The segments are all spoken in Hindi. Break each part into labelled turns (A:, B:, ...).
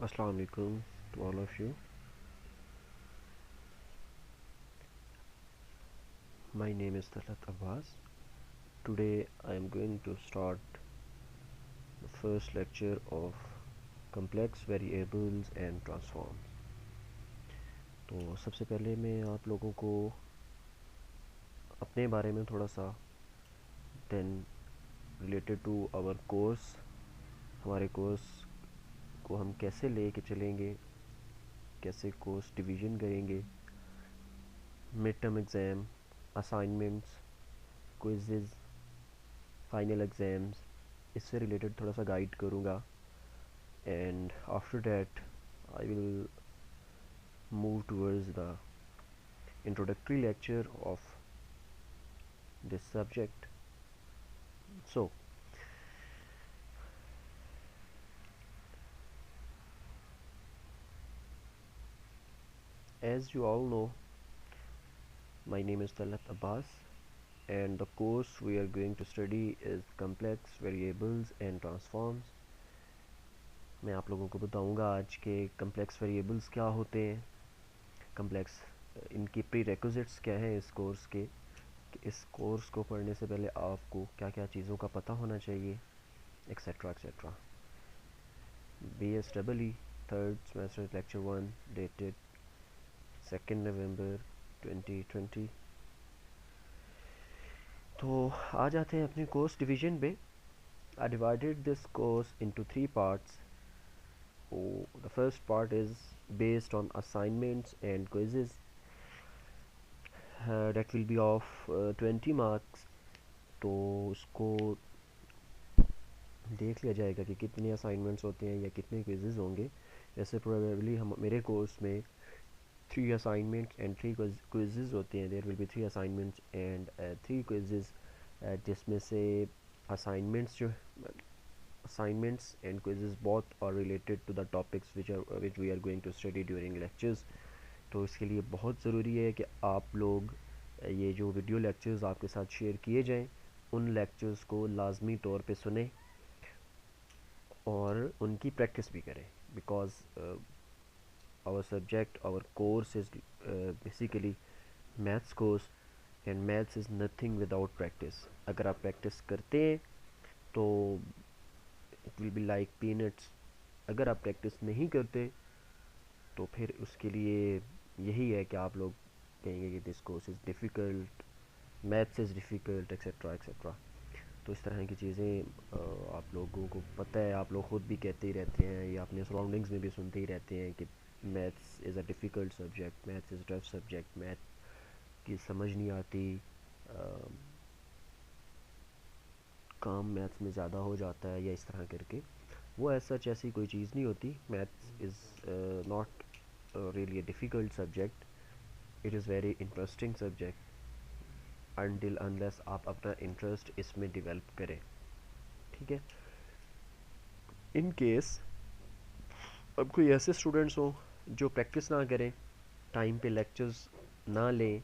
A: Assalamu alaikum to all of you. My name is Talat Abbas. Today I am going to start the first lecture of complex variables and transforms. तो सबसे पहले मैं आप लोगों को अपने बारे में थोड़ा सा then related to our course हमारे कोर्स को हम कैसे लेके चलेंगे, कैसे कोर्स डिवीज़न करेंगे, mid term exam, assignments, quizzes, final exams, इससे रिलेटेड थोड़ा सा गाइड करूँगा. And after that I will move towards the introductory lecture of this subject. So as you all know, my name is Talat Abbas and the course we are going to study is complex variables and transforms. मैं आप लोगों को बताऊंगा आज के complex variables क्या होते हैं, complex इनकी प्रीरेक्विजिट्स क्या हैं इस कोर्स के, इस कोर्स को पढ़ने से पहले आपको क्या क्या चीज़ों का पता होना चाहिए, etcetera etcetera. BSEE third semester lecture 1 dated 2nd November 2020. तो आ जाते हैं अपने कोर्स डिवीजन पे. I divided this course into three parts. The first part is based on assignments and quizzes that will be of 20 marks. तो उसको देख लिया जाएगा कि कितने असाइनमेंट्स होते हैं या कितने क्विजेज़ होंगे. जैसे प्रोबेबली हम मेरे कोर्स में 3 assignments and 3 quizzes होते हैं. There will be 3 assignments and 3 quizzes, जिसमें से assignments जो assignments and quizzes both are related to the topics which we are going to study during lectures. तो इसके लिए बहुत ज़रूरी है कि आप लोग ये जो वीडियो लेक्चर्स आपके साथ शेयर किए जाएं उन लेक्चर्स को लाजमी तौर पे सुने और उनकी प्रैक्टिस भी करें. Because our subject, our course is basically maths course and maths is nothing without practice. अगर आप प्रैक्टिस करते हैं तो it will be like peanuts. अगर आप प्रैक्टिस नहीं करते तो फिर उसके लिए यही है कि आप लोग कहेंगे कि this course is difficult, maths is difficult, etcetera etcetera. तो इस तरह की चीज़ें आप लोगों को पता है, आप लोग ख़ुद भी कहते ही रहते हैं या अपने सराउंडिंग्स में भी सुनते ही रहते हैं कि maths is a difficult subject, maths is tough subject, math की समझ नहीं आती, काम मैथ्स में ज़्यादा हो जाता है या इस तरह करके. वो ऐसा ऐसी कोई चीज़ नहीं होती. Maths is not really a difficult subject. It is very interesting subject until unless आप अपना इंटरेस्ट इसमें डेवलप करें. ठीक है. इन केस अब कोई ऐसे स्टूडेंट्स हों जो प्रैक्टिस ना करें, टाइम पे लेक्चर्स ना लें,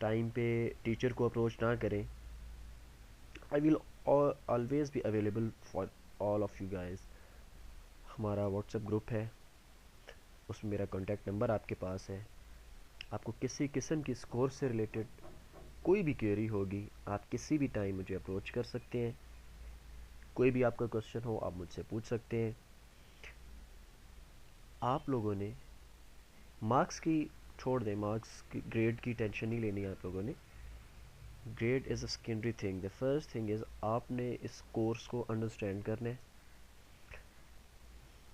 A: टाइम पे टीचर को अप्रोच ना करें, I will always be available for all of you guys. हमारा व्हाट्सएप ग्रुप है, उसमें मेरा कॉन्टैक्ट नंबर आपके पास है. आपको किसी किस्म की इस कोर्स से रिलेटेड कोई भी क्वेरी होगी आप किसी भी टाइम मुझे अप्रोच कर सकते हैं. कोई भी आपका क्वेश्चन हो आप मुझसे पूछ सकते हैं. आप लोगों ने मार्क्स की छोड़ दें, मार्क्स की ग्रेड की टेंशन नहीं लेनी है आप लोगों ने. Grade is a secondary thing. The first thing is आपने इस कोर्स को अंडरस्टैंड करना है.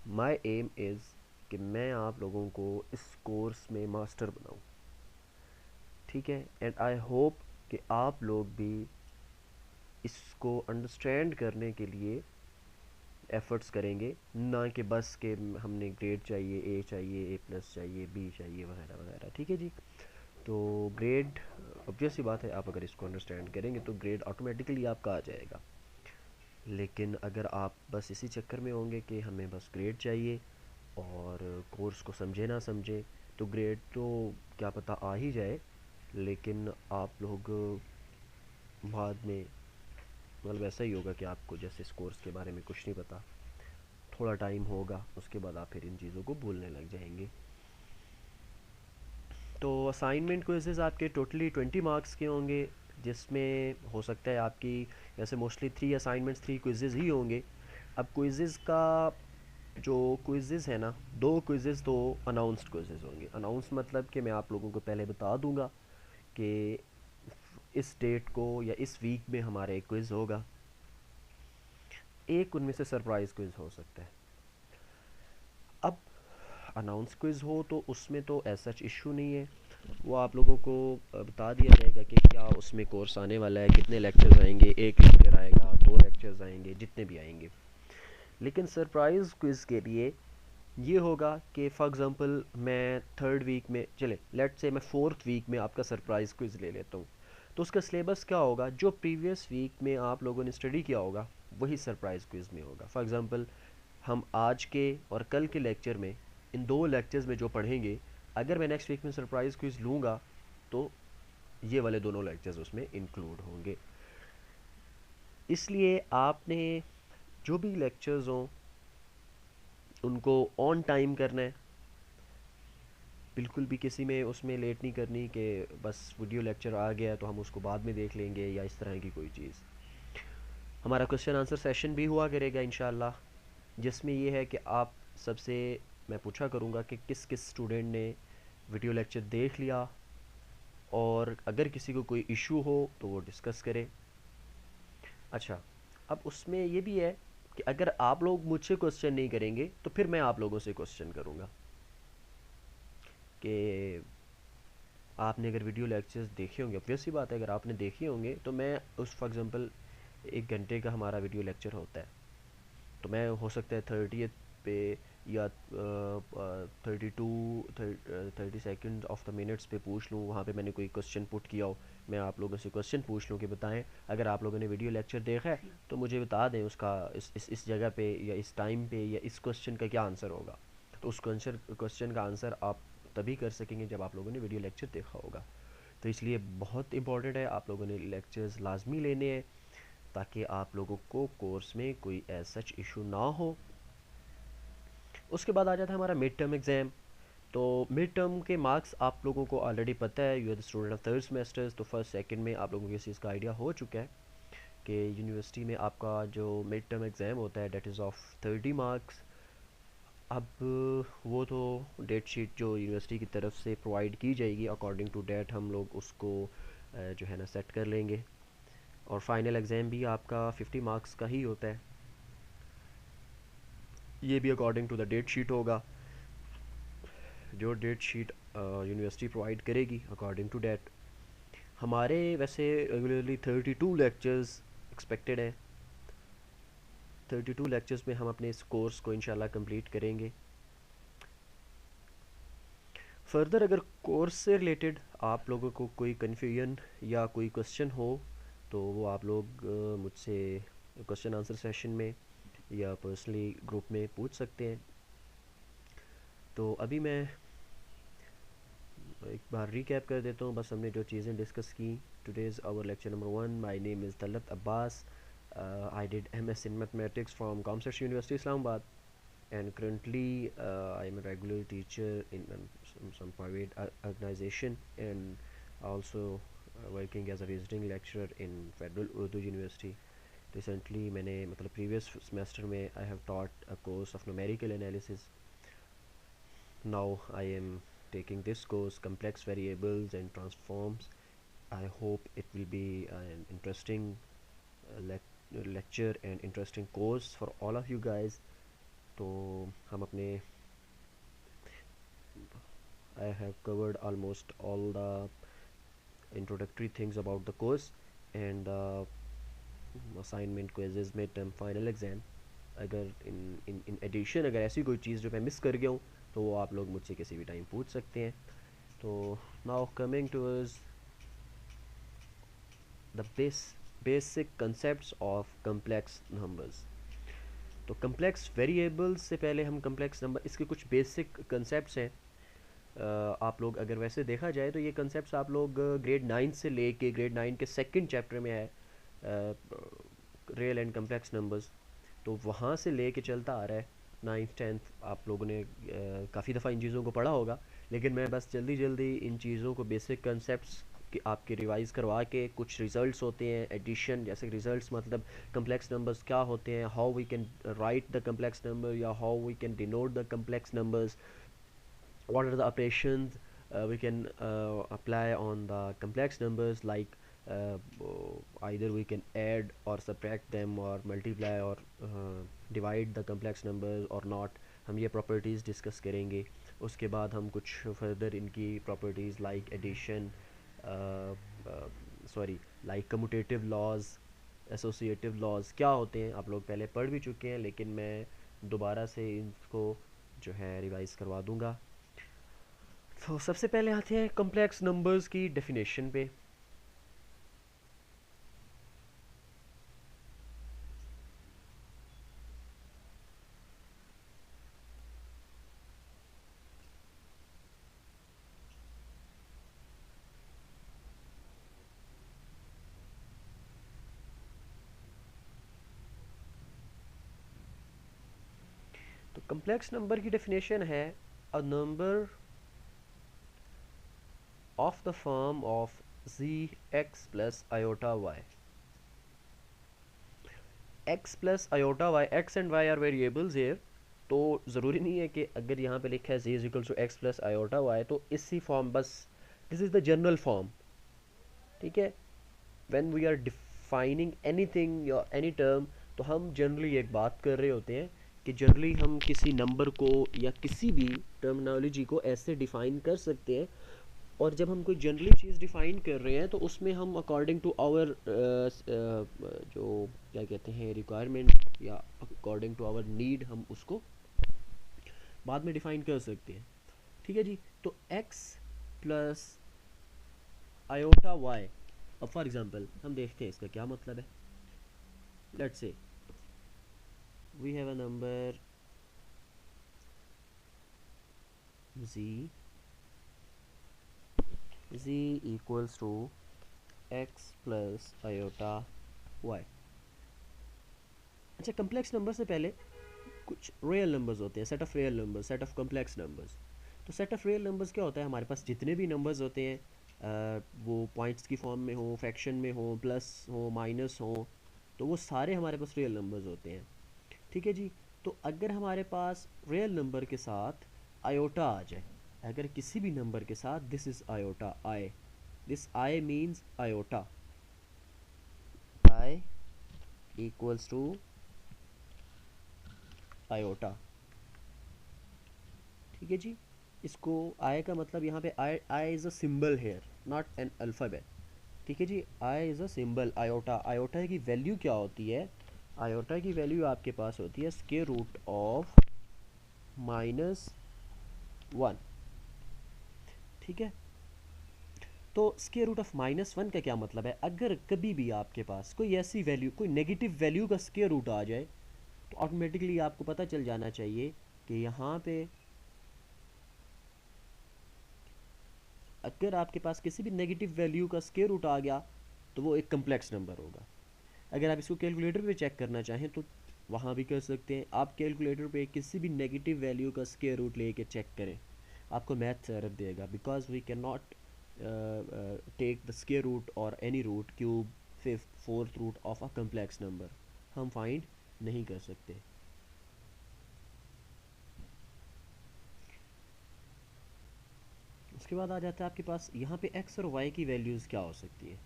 A: माई एम इज़ कि मैं आप लोगों को इस कोर्स में मास्टर बनाऊं. ठीक है. एंड आई होप कि आप लोग भी इसको अंडरस्टैंड करने के लिए एफ़र्ट्स करेंगे, ना कि बस के हमने ग्रेड चाहिए, ए चाहिए, ए प्लस चाहिए, बी चाहिए, वगैरह वगैरह. ठीक है जी. तो ग्रेड ऑब्वियस सी बात है, आप अगर इसको अंडरस्टैंड करेंगे तो ग्रेड ऑटोमेटिकली आपका आ जाएगा. लेकिन अगर आप बस इसी चक्कर में होंगे कि हमें बस ग्रेड चाहिए और कोर्स को समझे ना समझे, तो ग्रेड तो क्या पता आ ही जाए, लेकिन आप लोग बाद में मतलब ऐसा ही होगा कि आपको जैसे इस कोर्स के बारे में कुछ नहीं पता, थोड़ा टाइम होगा, उसके बाद आप फिर इन चीज़ों को भूलने लग जाएंगे। तो असाइनमेंट क्विज़ेस आपके टोटली 20 मार्क्स के होंगे, जिसमें हो सकता है आपकी जैसे मोस्टली 3 असाइनमेंट्स 3 क्विज़ेस ही होंगे। अब क्विज़ेस का जो क्विज़ेस है ना, 2 क्विज़ेस तो अनाउंस्ड क्विज़ेस होंगे। अनाउंस मतलब कि मैं आप लोगों को पहले बता दूंगा कि इस डेट को या इस वीक में हमारा एक क्विज़ होगा। एक उनमें से सरप्राइज़ क्विज़ हो सकता है। अब अनाउंस क्विज़ हो तो उसमें तो ऐसा सच इशू नहीं है, वो आप लोगों को बता दिया जाएगा कि क्या उसमें कोर्स आने वाला है, कितने लेक्चर्स आएंगे, एक लेक्चर आएगा, 2 लेक्चर्स आएंगे, जितने भी आएंगे। लेकिन सरप्राइज़ क्विज़ के लिए ये होगा कि फॉर एग्ज़ाम्पल मैं थर्ड वीक में, चले लेट से मैं फोर्थ वीक में आपका सरप्राइज़ क्विज़ ले लेता हूँ, तो उसका सिलेबस क्या होगा, जो प्रीवियस वीक में आप लोगों ने स्टडी किया होगा वही सरप्राइज़ क्विज़ में होगा। फॉर एग्ज़ाम्पल हम आज के और कल के लेक्चर में, इन 2 लेक्चर्स में जो पढ़ेंगे, अगर मैं नेक्स्ट वीक में सरप्राइज़ क्विज़ लूँगा तो ये वाले दोनों लेक्चर्स उसमें इंक्लूड होंगे। इसलिए आपने जो भी लेक्चर्स हों उनको ऑन टाइम करना है, बिल्कुल भी किसी में उसमें लेट नहीं करनी कि बस वीडियो लेक्चर आ गया तो हम उसको बाद में देख लेंगे या इस तरह की कोई चीज़। हमारा क्वेश्चन आंसर सेशन भी हुआ करेगा इंशाल्लाह, जिसमें ये है कि आप सबसे मैं पूछा करूँगा कि किस किस स्टूडेंट ने वीडियो लेक्चर देख लिया, और अगर किसी को कोई इशू हो तो वो डिस्कस करे। अच्छा, अब उसमें ये भी है कि अगर आप लोग मुझसे क्वेश्चन नहीं करेंगे तो फिर मैं आप लोगों से क्वेश्चन करूँगा कि आपने अगर वीडियो लेक्चर्स देखे होंगे, ऑब्वियस सी बात है अगर आपने देखे होंगे तो मैं उस फॉर एग्ज़ाम्पल 1 घंटे का हमारा वीडियो लेक्चर होता है, तो मैं हो सकता है 30th पे या 30 ऑफ द मिनट्स पे पूछ लूँ, वहाँ पे मैंने कोई क्वेश्चन पुट किया हो, मैं आप लोगों से क्वेश्चन पूछ लूँ कि बताएं अगर आप लोगों ने वीडियो लेक्चर देखा है तो मुझे बता दें उसका इस जगह पे या इस टाइम पे या इस क्वेश्चन का क्या आंसर होगा। तो उस क्वेश्चन का आंसर आप तभी कर सकेंगे जब आप लोगों ने वीडियो लेक्चर देखा होगा। तो इसलिए बहुत इंपॉर्टेंट है आप लोगों ने लेक्चर्स लाजमी लेने हैं, ताकि आप लोगों को कोर्स में कोई ऐसा सच इशू ना हो। उसके बाद आ जाता है हमारा मिड टर्म एग्ज़ाम। तो मिड टर्म के मार्क्स आप लोगों को ऑलरेडी पता है, you are the student of third semesters, तो फर्स्ट सेकंड में आप लोगों को इस चीज़ का आइडिया हो चुका है कि यूनिवर्सिटी में आपका जो मिड टर्म एग्ज़ाम होता है डेट इज़ ऑफ 30 मार्क्स। अब वो तो डेट शीट जो यूनिवर्सिटी की तरफ से प्रोवाइड की जाएगी, अकॉर्डिंग टू डेट हम लोग उसको जो है ना सेट कर लेंगे। और फाइनल एग्ज़ाम भी आपका 50 मार्क्स का ही होता है, ये भी according to the date sheet होगा, जो डेट शीट यूनिवर्सिटी प्रोवाइड करेगी अकॉर्डिंग टू डेट। हमारे वैसे रेगुलरली 32 लेक्चर्स एक्सपेक्टेड है, 32 लेक्चर्स में हम अपने इस कोर्स को इंशाल्लाह कंप्लीट करेंगे। फर्दर अगर कोर्स से रिलेटेड आप लोगों को कोई कन्फ्यूजन या कोई क्वेश्चन हो तो वो आप लोग मुझसे क्वेश्चन आंसर सेशन में या पर्सनली ग्रुप में पूछ सकते हैं। तो अभी मैं एक बार रिकैप कर देता हूँ, बस हमने जो चीज़ें डिस्कस की। Today's our lecture number 1, my name is Talat Abbas, I did MS in mathematics from Comstats University Islamabad, and currently I am a regular teacher in some private organization, and also working as a visiting lecturer in Federal Urdu University. Recently मैंने मतलब previous semester में I have taught a course of numerical analysis. Now I am taking this course, complex variables and transforms. I hope it will be an interesting lecture and interesting course for all of you guys. तो हम अपने I have covered almost all the introductory things about the course and the assignment, quizzes, midterm, final exam. अगर इन एडिशन अगर ऐसी कोई चीज़ जो मैं मिस कर गया हूँ तो वो आप लोग मुझसे किसी भी टाइम पूछ सकते हैं। तो now coming towards the basic concepts of complex numbers. तो कम्प्लेक्स वेरिएबल्स से पहले हम कम्प्लेक्स नंबर, इसके कुछ बेसिक कंसेप्ट्स हैं। आप लोग अगर वैसे देखा जाए तो ये कंसेप्ट्स आप लोग ग्रेड 9 से लेके ग्रेड 9 के सेकंड चैप्टर में है, रियल एंड कम्प्लेक्स नंबर्स, तो वहाँ से लेके चलता आ रहा है। नाइन्थ टेंथ आप लोगों ने काफ़ी दफ़ा इन चीज़ों को पढ़ा होगा, लेकिन मैं बस जल्दी जल्दी इन चीज़ों को बेसिक कंसेप्ट्स कि आपके रिवाइज़ करवा के, कुछ रिजल्ट्स होते हैं एडिशन जैसे रिजल्ट्स मतलब कम्प्लेक्स नंबर्स क्या होते हैं, how we can write the complex number या how we can denote the complex numbers, what are the operations we can apply on the complex numbers, like uh, either we can add or subtract them or multiply or divide the complex numbers or not. हम ये प्रॉपर्टीज़ डिस्कस करेंगे। उसके बाद हम कुछ फर्दर इनकी properties like addition, sorry, like commutative laws, associative laws क्या होते हैं आप लोग पहले पढ़ भी चुके हैं, लेकिन मैं दोबारा से इनको जो है रिवाइज़ करवा दूंगा। तो सबसे पहले आते हैं कॉम्प्लेक्स नंबर्स की डेफिनेशन पे। तो कॉम्प्लेक्स नंबर की डेफिनेशन है a number of the form of जी x plus iota y. X plus iota y, x and y are variables here, तो ज़रूरी नहीं है कि अगर यहाँ पे लिखा है z is equal to x plus iota y तो इसी फॉर्म बस, this is the general form. ठीक है, when we are defining anything या एनी टर्म, तो हम जनरली एक बात कर रहे होते हैं कि जनरली हम किसी नंबर को या किसी भी टर्मिनोलॉजी को ऐसे डिफ़ाइन कर सकते हैं, और जब हम कोई जनरली चीज़ डिफ़ाइन कर रहे हैं तो उसमें हम अकॉर्डिंग टू आवर जो क्या कहते हैं रिक्वायरमेंट या अकॉर्डिंग टू आवर नीड हम उसको बाद में डिफ़ाइन कर सकते हैं। ठीक है जी, तो x प्लस आयोटा वाई, अब फॉर एग्जांपल हम देखते हैं इसका क्या मतलब है। Let's say we have a number z equals to x plus iota y। अच्छा, कम्प्लेक्स नंबर से पहले कुछ रियल नंबर्स होते हैं, set of real numbers, set of complex numbers. तो सेट ऑफ रियल नंबर्स क्या होता है, हमारे पास जितने भी नंबर्स होते हैं वो पॉइंट्स की फॉर्म में हो, फ्रैक्शन में हो, प्लस हो, माइनस हो, तो वो सारे हमारे पास रियल नंबर्स होते हैं। ठीक है जी, तो अगर हमारे पास रियल नंबर के साथ आयोटा आ जाए, अगर किसी भी नंबर के साथ this is iota I, this I means iota, I equals to iota. ठीक है जी, इसको आई का मतलब यहाँ पे I, I is a symbol here not an alphabet. ठीक है जी, I is a symbol. Iota, iota की वैल्यू क्या होती है, आयोटा की वैल्यू आपके पास होती है स्क्वायर रूट ऑफ -1। ठीक है, तो स्क्वायर रूट ऑफ -1 का क्या मतलब है, अगर कभी भी आपके पास कोई ऐसी वैल्यू, कोई नेगेटिव वैल्यू का स्क्वायर रूट आ जाए, तो ऑटोमेटिकली आपको पता चल जाना चाहिए कि यहाँ पे अगर आपके पास किसी भी नेगेटिव वैल्यू का स्क्वायर रूट आ गया तो वो एक कम्प्लेक्स नंबर होगा। अगर आप इसको कैलकुलेटर पे चेक करना चाहें तो वहाँ भी कर सकते हैं, आप कैलकुलेटर पे किसी भी नेगेटिव वैल्यू का स्क्वायर रूट लेके चेक करें, आपको मैथ एरर देगा, because we can not take the square root or any root, cube, fifth, fourth root of a complex number हम फाइंड नहीं कर सकते। उसके बाद आ जाता है आपके पास यहाँ पे x और y की वैल्यूज़ क्या हो सकती है।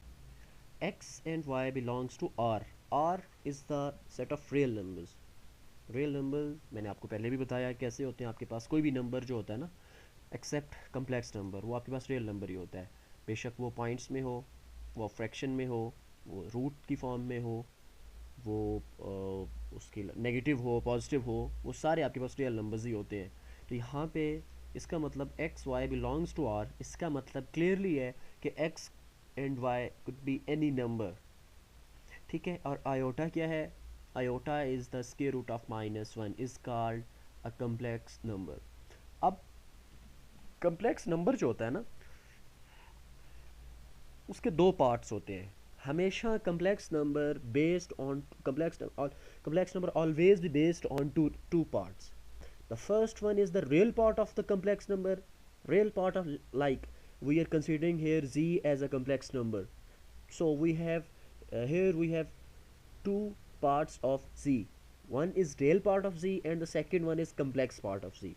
A: x and y belongs to R। R is the set of real numbers। Real number मैंने आपको पहले भी बताया कैसे होते हैं, आपके पास कोई भी नंबर जो होता है ना, एक्सेप्ट कम्प्लेक्स नंबर, वो आपके पास रियल नंबर ही होता है, बेशक वो पॉइंट्स में हो, वो फ्रैक्शन में हो, वो रूट की फॉर्म में हो, वो उसके नेगेटिव हो, पॉजिटिव हो, वो सारे आपके पास रियल नंबर्स ही होते हैं। तो यहाँ पे इसका मतलब x y belongs to R, इसका मतलब क्लियरली है कि x and y could be any number. ठीक है, और आयोटा क्या है, iota is the square root of -1 is called a complex number. अब कम्प्लेक्स नंबर जो होता है ना, उसके दो पार्ट्स होते हैं हमेशा। Complex number based on complex number always be based on two two parts. The first one is the real part of the complex number. Real part of, like, we are considering here z as a complex number. So we have here we have two parts of z. One is real part of z and the second one is complex part of z.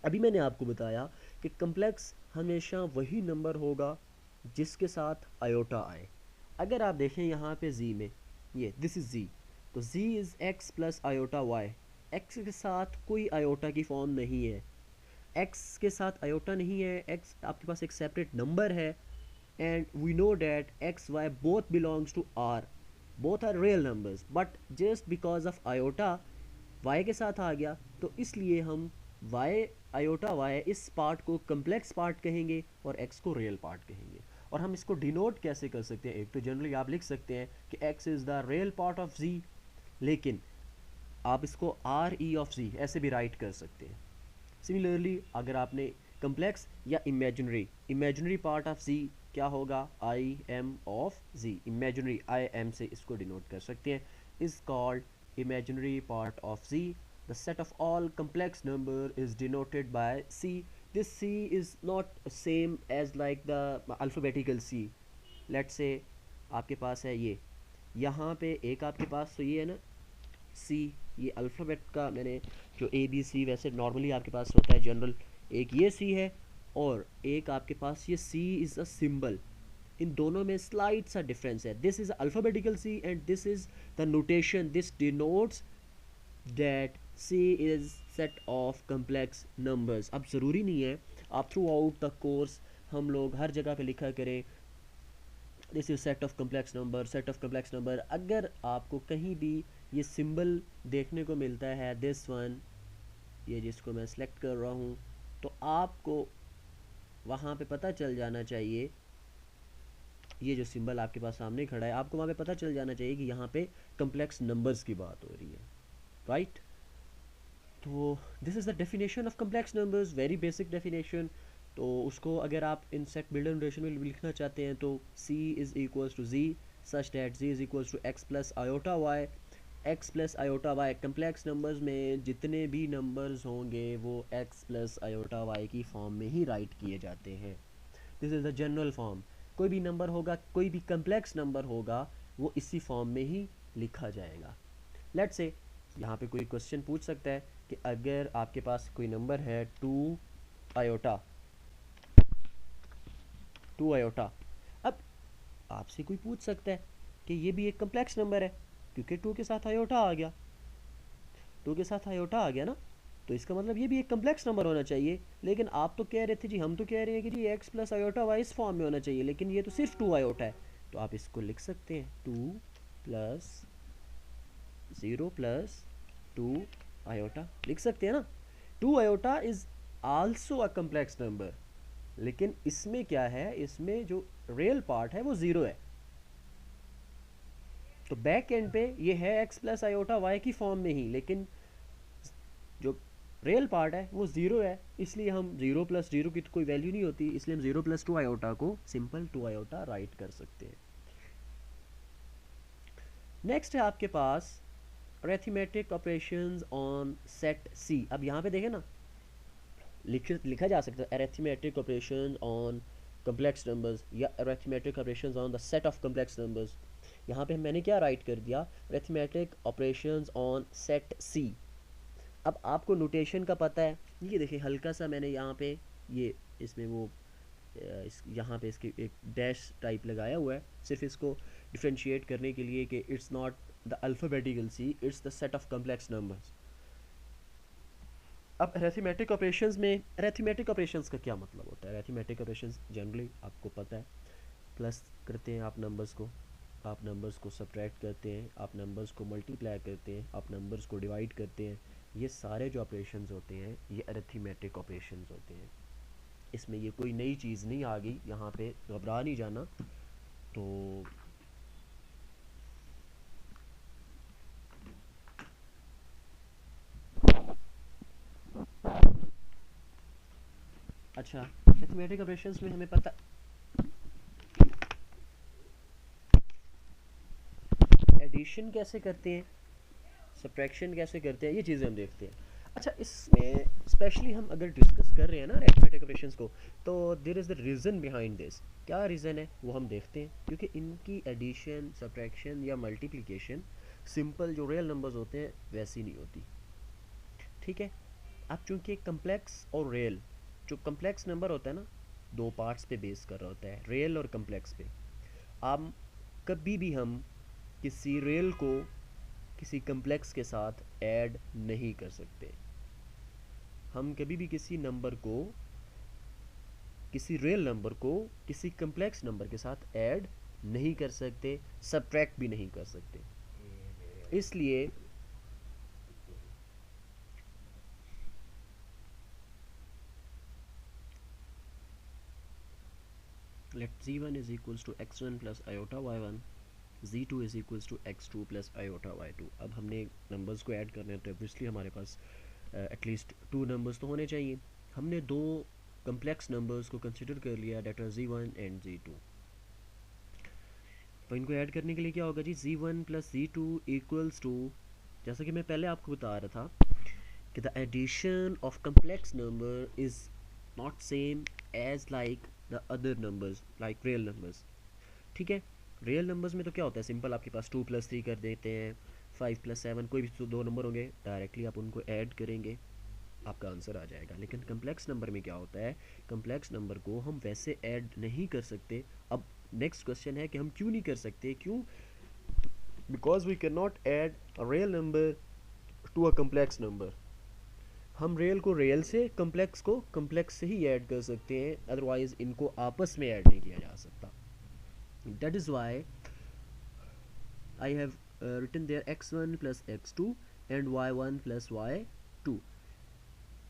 A: अभी मैंने आपको बताया कि complex हमेशा वही नंबर होगा जिसके साथ आयोटा आए. अगर आप देखें यहाँ पे z में, ये दिस इज z, तो z is x plus iota y. x के साथ कोई आयोटा की फॉर्म नहीं है, x के साथ आयोटा नहीं है, x आपके पास एक सेपरेट नंबर है. And we know that x y both belongs to r, both are real numbers, but just because of iota y के साथ आ गया, तो इसलिए हम y iota y इस पार्ट को complex पार्ट कहेंगे और x को real पार्ट कहेंगे. और हम इसको डिनोट कैसे कर सकते हैं? एक तो जनरली आप लिख सकते हैं कि x is the real part of z, लेकिन आप इसको आर ई ऑफ z ऐसे भी राइट कर सकते हैं. सिमिलरली अगर आपने कम्प्लेक्स या इमेजिनरी पार्ट ऑफ z क्या होगा? I am of z. Imaginary I am से इसको डिनोट कर सकते हैं, is called imaginary part of z. The set of all complex number is denoted by c. This c is not same as like the alphabetical c. Let's say आपके पास है ये, यहाँ पे एक आपके पास तो ये है ना c, ये अल्फ़ाबेट का मैंने जो ए बी सी वैसे नॉर्मली आपके पास होता है जनरल, एक ये c है और एक आपके पास ये c इज़ अ सिंबल. इन दोनों में स्लाइट सा डिफरेंस है. This is alphabetical C and this is the notation. This denotes that C is set of complex numbers. अब ज़रूरी नहीं है आप थ्रू आउट द कोर्स हम लोग हर जगह पे लिखा करें this is set of complex number, set of complex number. अगर आपको कहीं भी ये सिंबल देखने को मिलता है, दिस वन, ये जिसको मैं सेलेक्ट कर रहा हूँ, तो आपको वहाँ पे पता चल जाना चाहिए, ये जो सिंबल आपके पास सामने खड़ा है, आपको वहाँ पे पता चल जाना चाहिए कि यहाँ पे कम्प्लेक्स नंबर्स की बात हो रही है, राइट? तो this is the definition of complex numbers, very basic definition. तो उसको अगर आप इन सेट बिल्डर नोटेशन में लिखना चाहते हैं तो c is equals to z such that z is equals to x plus iota y. x plus iota y complex numbers में जितने भी नंबर्स होंगे वो x प्लस आयोटा y की फॉर्म में ही राइट किए जाते हैं. This is the general form. कोई भी नंबर होगा, कोई भी कम्प्लेक्स नंबर होगा, वो इसी फॉर्म में ही लिखा जाएगा. लेट्स से यहाँ पे कोई क्वेश्चन पूछ सकता है कि अगर आपके पास कोई नंबर है 2 आयोटा, अब आपसे कोई पूछ सकता है कि ये भी एक कम्प्लेक्स नंबर है क्योंकि 2 के साथ आयोटा आ गया, 2 के साथ आयोटा आ गया ना, तो इसका मतलब ये भी एक कम्प्लेक्स नंबर होना चाहिए. लेकिन आप तो कह रहे थे जी, हम तो कह रहे हैं कि जी x प्लस आयोटा वाई इस फॉर्म में होना चाहिए, लेकिन ये तो सिर्फ 2 आयोटा है. तो आप इसको लिख सकते हैं 2 प्लस 0 प्लस 2 आयोटा, लिख सकते हैं ना. 2 iota is also a complex number, लेकिन इसमें क्या है, इसमें जो रियल पार्ट है वो 0 है. तो बैक एंड पे ये है x प्लस आयोटा वाई की फॉर्म में ही, लेकिन जो रियल पार्ट है वो 0 है, इसलिए हम 0 प्लस 0 की तो कोई वैल्यू नहीं होती, इसलिए हम 0 प्लस 2 आयोटा को सिंपल 2 आयोटा राइट कर सकते हैं. नेक्स्ट है आपके पास arithmetic operations on set C. अब यहाँ पे देखें ना, लिखा जा सकता है arithmetic operations on complex numbers या arithmetic operations on the set of complex numbers. यहाँ पे मैंने क्या राइट कर दिया, arithmetic operations on set C. अब आपको नोटेशन का पता है, ये देखिए हल्का सा मैंने यहाँ पे ये इसमें वो यहाँ पे इसके एक डैश टाइप लगाया हुआ है, सिर्फ इसको डिफ्रेंशिएट करने के लिए कि it's not the alphabetical C, it's the set of complex numbers. अब अरिथमेटिक ऑपरेशंस में, अरिथमेटिक ऑपरेशंस का क्या मतलब होता है? अरिथमेटिक ऑपरेशंस जनरली आपको पता है, प्लस करते हैं आप नंबर्स को, आप नंबर्स को सब्ट्रैक्ट करते हैं, आप नंबर्स को मल्टीप्लाई करते हैं, आप नंबर्स को डिवाइड करते हैं. ये सारे जो ऑपरेशंस होते हैं ये अरिथमेटिक ऑपरेशंस होते हैं. इसमें ये कोई नई चीज़ नहीं आ गई, यहाँ पे घबरा नहीं जाना. तो अच्छा, अरिथमेटिक ऑपरेशंस में हमें पता एडिशन कैसे करते हैं, सब्ट्रैक्शन कैसे करते हैं, ये चीज़ें हम देखते हैं. अच्छा, इसमें स्पेशली हम अगर डिस्कस कर रहे हैं ना अरिथमेटिक ऑपरेशंस को, तो there is the reason behind this. क्या रीज़न है वो हम देखते हैं। क्योंकि इनकी एडिशन, सब्ट्रैक्शन या मल्टीप्लिकेशन सिंपल जो रियल नंबर्स होते हैं वैसी नहीं होती। ठीक है। अब चूंकि कम्प्लेक्स और रियल, जो कम्प्लेक्स नंबर होता है ना, दो पार्ट्स पे बेस कर रहा होता है, रियल और कम्प्लेक्स पे। अब कभी भी हम किसी रियल को किसी कम्प्लेक्स के साथ ऐड नहीं कर सकते। हम कभी भी किसी नंबर को, किसी रियल नंबर को किसी कम्प्लेक्स नंबर के साथ ऐड नहीं कर सकते, सब्ट्रैक्ट भी नहीं कर सकते। इसलिए let z1 is equals to x1 plus iota y1, z2 is equals to x2 plus iota y2। अब हमने नंबर्स को ऐड करना है तो ऑब्वियसली हमारे पास एटलीस्ट टू नंबर्स तो होने चाहिए। हमने दो कम्प्लेक्स नंबर्स को कंसिडर कर लिया, date are z1 and z2। तो इनको ऐड करने के लिए क्या होगा जी, z1 plus z2 equals to, जैसा कि मैं पहले आपको बता रहा था कि the addition of complex number is not same as like the other numbers like real numbers. ठीक है। रियल नंबर्स में तो क्या होता है, सिंपल आपके पास 2 + 3 कर देते हैं, 5 + 7, कोई भी दो नंबर होंगे डायरेक्टली आप उनको ऐड करेंगे, आपका आंसर आ जाएगा। लेकिन कम्प्लेक्स नंबर में क्या होता है, कम्प्लेक्स नंबर को हम वैसे ऐड नहीं कर सकते। अब नेक्स्ट क्वेश्चन है कि हम क्यों नहीं कर सकते, क्यों? Because we can not add a real number to a complex number. हम रियल को रियल से, कम्प्लेक्स को कम्प्लेक्स से ही ऐड कर सकते हैं, अदरवाइज इनको आपस में ऐड नहीं किया जा सकता। That is why I have written there x1 plus x2 and y1 plus y2।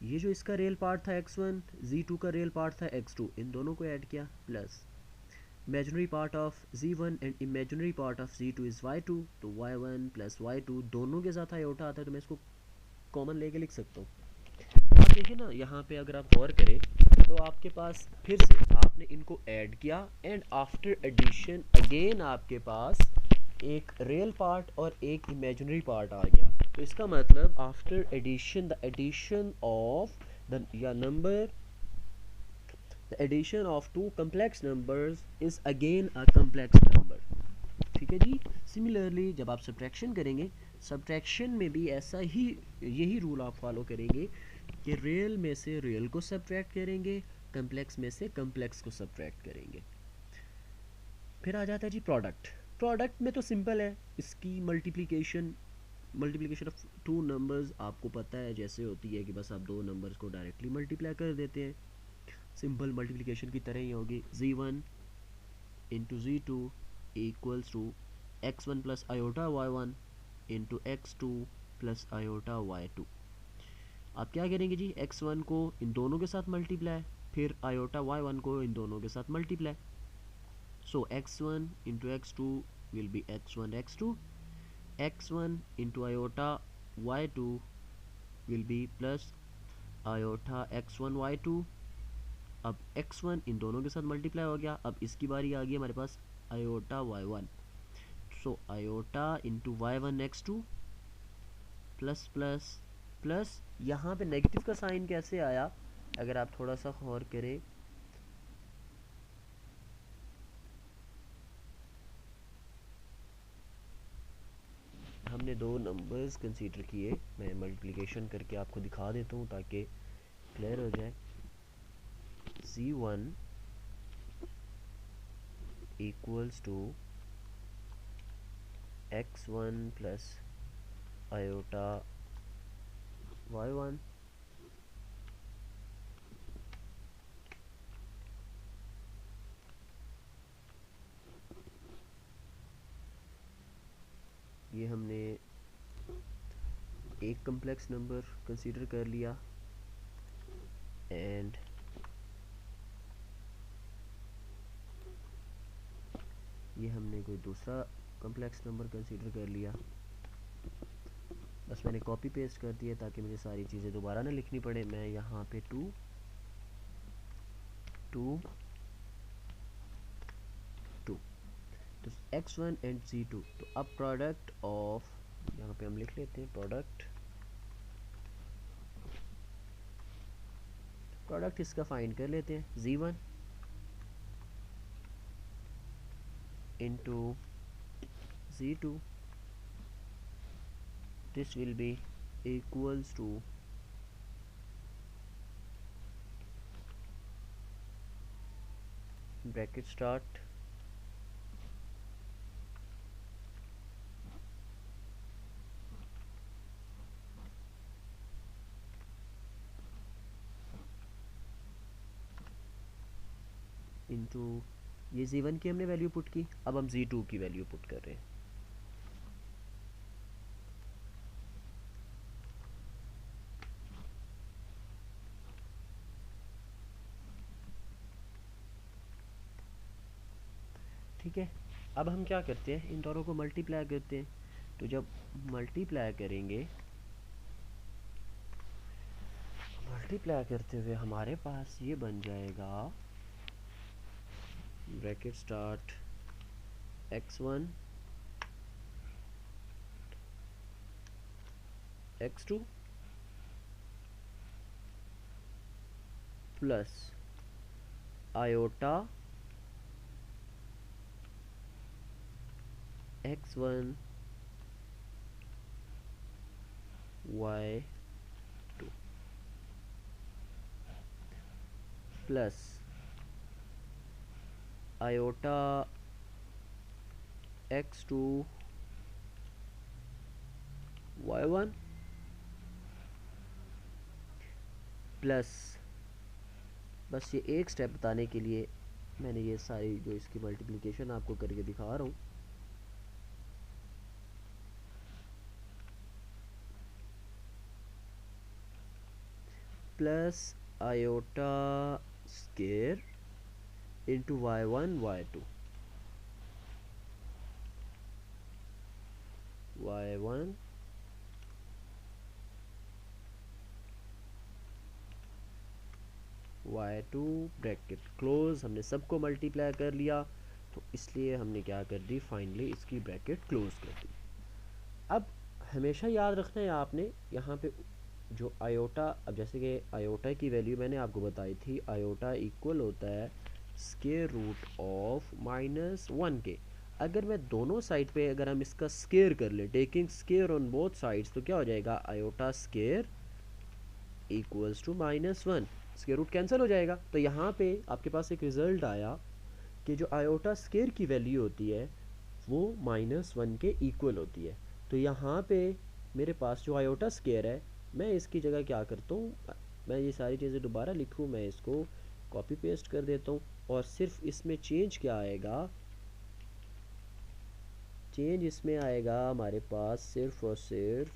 A: ये जो इसका रियल पार्ट था x1, z2 का रियल पार्ट था x2, इन दोनों को ऐड किया, plus imaginary part of z1 and imaginary part of z2 is y2, तो y1 प्लस y2 दोनों के साथ आयोटा आता है, तो मैं इसको कॉमन लेके लिख सकता हूँ। अब देखिए ना, यहाँ पे अगर आप गौर करें तो आपके पास फिर से आपने इनको ऐड किया एंड आफ्टर एडिशन अगेन आपके पास एक रियल पार्ट और एक इमेजिनरी पार्ट आ गया। तो इसका मतलब after addition, the addition of the या number, the addition of two complex numbers is again a complex number. ठीक है जी। सिमिलरली जब आप सब्ट्रैक्शन करेंगे, सब्ट्रैक्शन में भी ऐसा ही, यही रूल आप फॉलो करेंगे कि रियल में से रियल को सब्ट्रैक्ट करेंगे, कम्प्लेक्स में से कम्प्लेक्स को सब्ट्रैक्ट करेंगे। फिर आ जाता है जी प्रोडक्ट। प्रोडक्ट में तो सिंपल है, इसकी multiplication, multiplication of two numbers आपको पता है जैसे होती है कि बस आप दो नंबर्स को डायरेक्टली मल्टीप्लाई कर देते हैं, सिंपल मल्टीप्लिकेशन की तरह ही होगी। z1 into z2 equals to x1 plus iota y1 into x2 plus iota y2। आप क्या करेंगे जी, x1 को इन दोनों के साथ मल्टीप्लाई, फिर आयोटा y1 को इन दोनों के साथ multiply. So x1 into x2 will be x1 x2, x1 into iota y2 will be plus iota x1 y2। अब x1 इन दोनों के साथ मल्टीप्लाई हो गया, अब इसकी बारी आ गई हमारे पास iota y1। So iota into y1 x2 plus plus plus, यहाँ पे नेगेटिव का साइन कैसे आया, अगर आप थोड़ा सा गौर करें, हमने दो नंबर्स कंसीडर किए, मैं मल्टीप्लिकेशन करके आपको दिखा देता हूँ ताकि क्लियर हो जाए। z1 equals to x1 plus iota y1, ये हमने एक कम्प्लेक्स नंबर कंसीडर कर लिया एंड ये हमने कोई दूसरा कम्प्लेक्स नंबर कंसीडर कर लिया। बस मैंने कॉपी पेस्ट कर दिया ताकि मुझे सारी चीज़ें दोबारा ना लिखनी पड़े। मैं यहाँ पे 2 2 2, तो x1 एंड z2, तो अब प्रोडक्ट ऑफ, यहाँ पे हम लिख लेते हैं प्रोडक्ट प्रोडक्ट इसका फाइंड कर लेते हैं, z1 into z2, this will be equals to bracket start into, ये z1 की हमने वैल्यू पुट की, अब हम z2 की वैल्यू पुट कर रहे हैं। ठीक है, अब हम क्या करते हैं, इन दोनों को मल्टीप्लाई करते हैं। तो जब मल्टीप्लाई करेंगे, मल्टीप्लाई करते हुए हमारे पास ये बन जाएगा bracket start x1 x2 plus iota x1 y2 plus iota x2 y1 plus, बस ये एक स्टेप बताने के लिए मैंने ये सारी जो इसकी मल्टीप्लिकेशन आपको करके दिखा रहा हूँ। Plus iota square into y1 y2 y1 y2 bracket close. हमने सबको मल्टीप्लाई कर लिया, तो इसलिए हमने क्या कर दी, फाइनली इसकी ब्रैकेट क्लोज कर दी। अब हमेशा याद रखना है आपने यहाँ पे जो आयोटा, अब जैसे कि आयोटा की वैल्यू मैंने आपको बताई थी, आयोटा इक्वल होता है स्केयर रूट ऑफ -1 के। अगर मैं दोनों साइड पे अगर हम इसका स्केयर कर ले, taking square on both sides, तो क्या हो जाएगा, iota square equals to -1, square root cancel हो जाएगा। तो यहाँ पे आपके पास एक रिजल्ट आया कि जो आयोटा स्केयर की वैल्यू होती है वो -1 के इक्वल होती है। तो यहाँ पे मेरे पास जो आयोटा स्केयर है, मैं इसकी जगह क्या करता हूँ, मैं ये सारी चीज़ें दोबारा लिखूँ, मैं इसको कॉपी पेस्ट कर देता हूँ, और सिर्फ इसमें चेंज क्या आएगा, चेंज इसमें आएगा हमारे पास सिर्फ और सिर्फ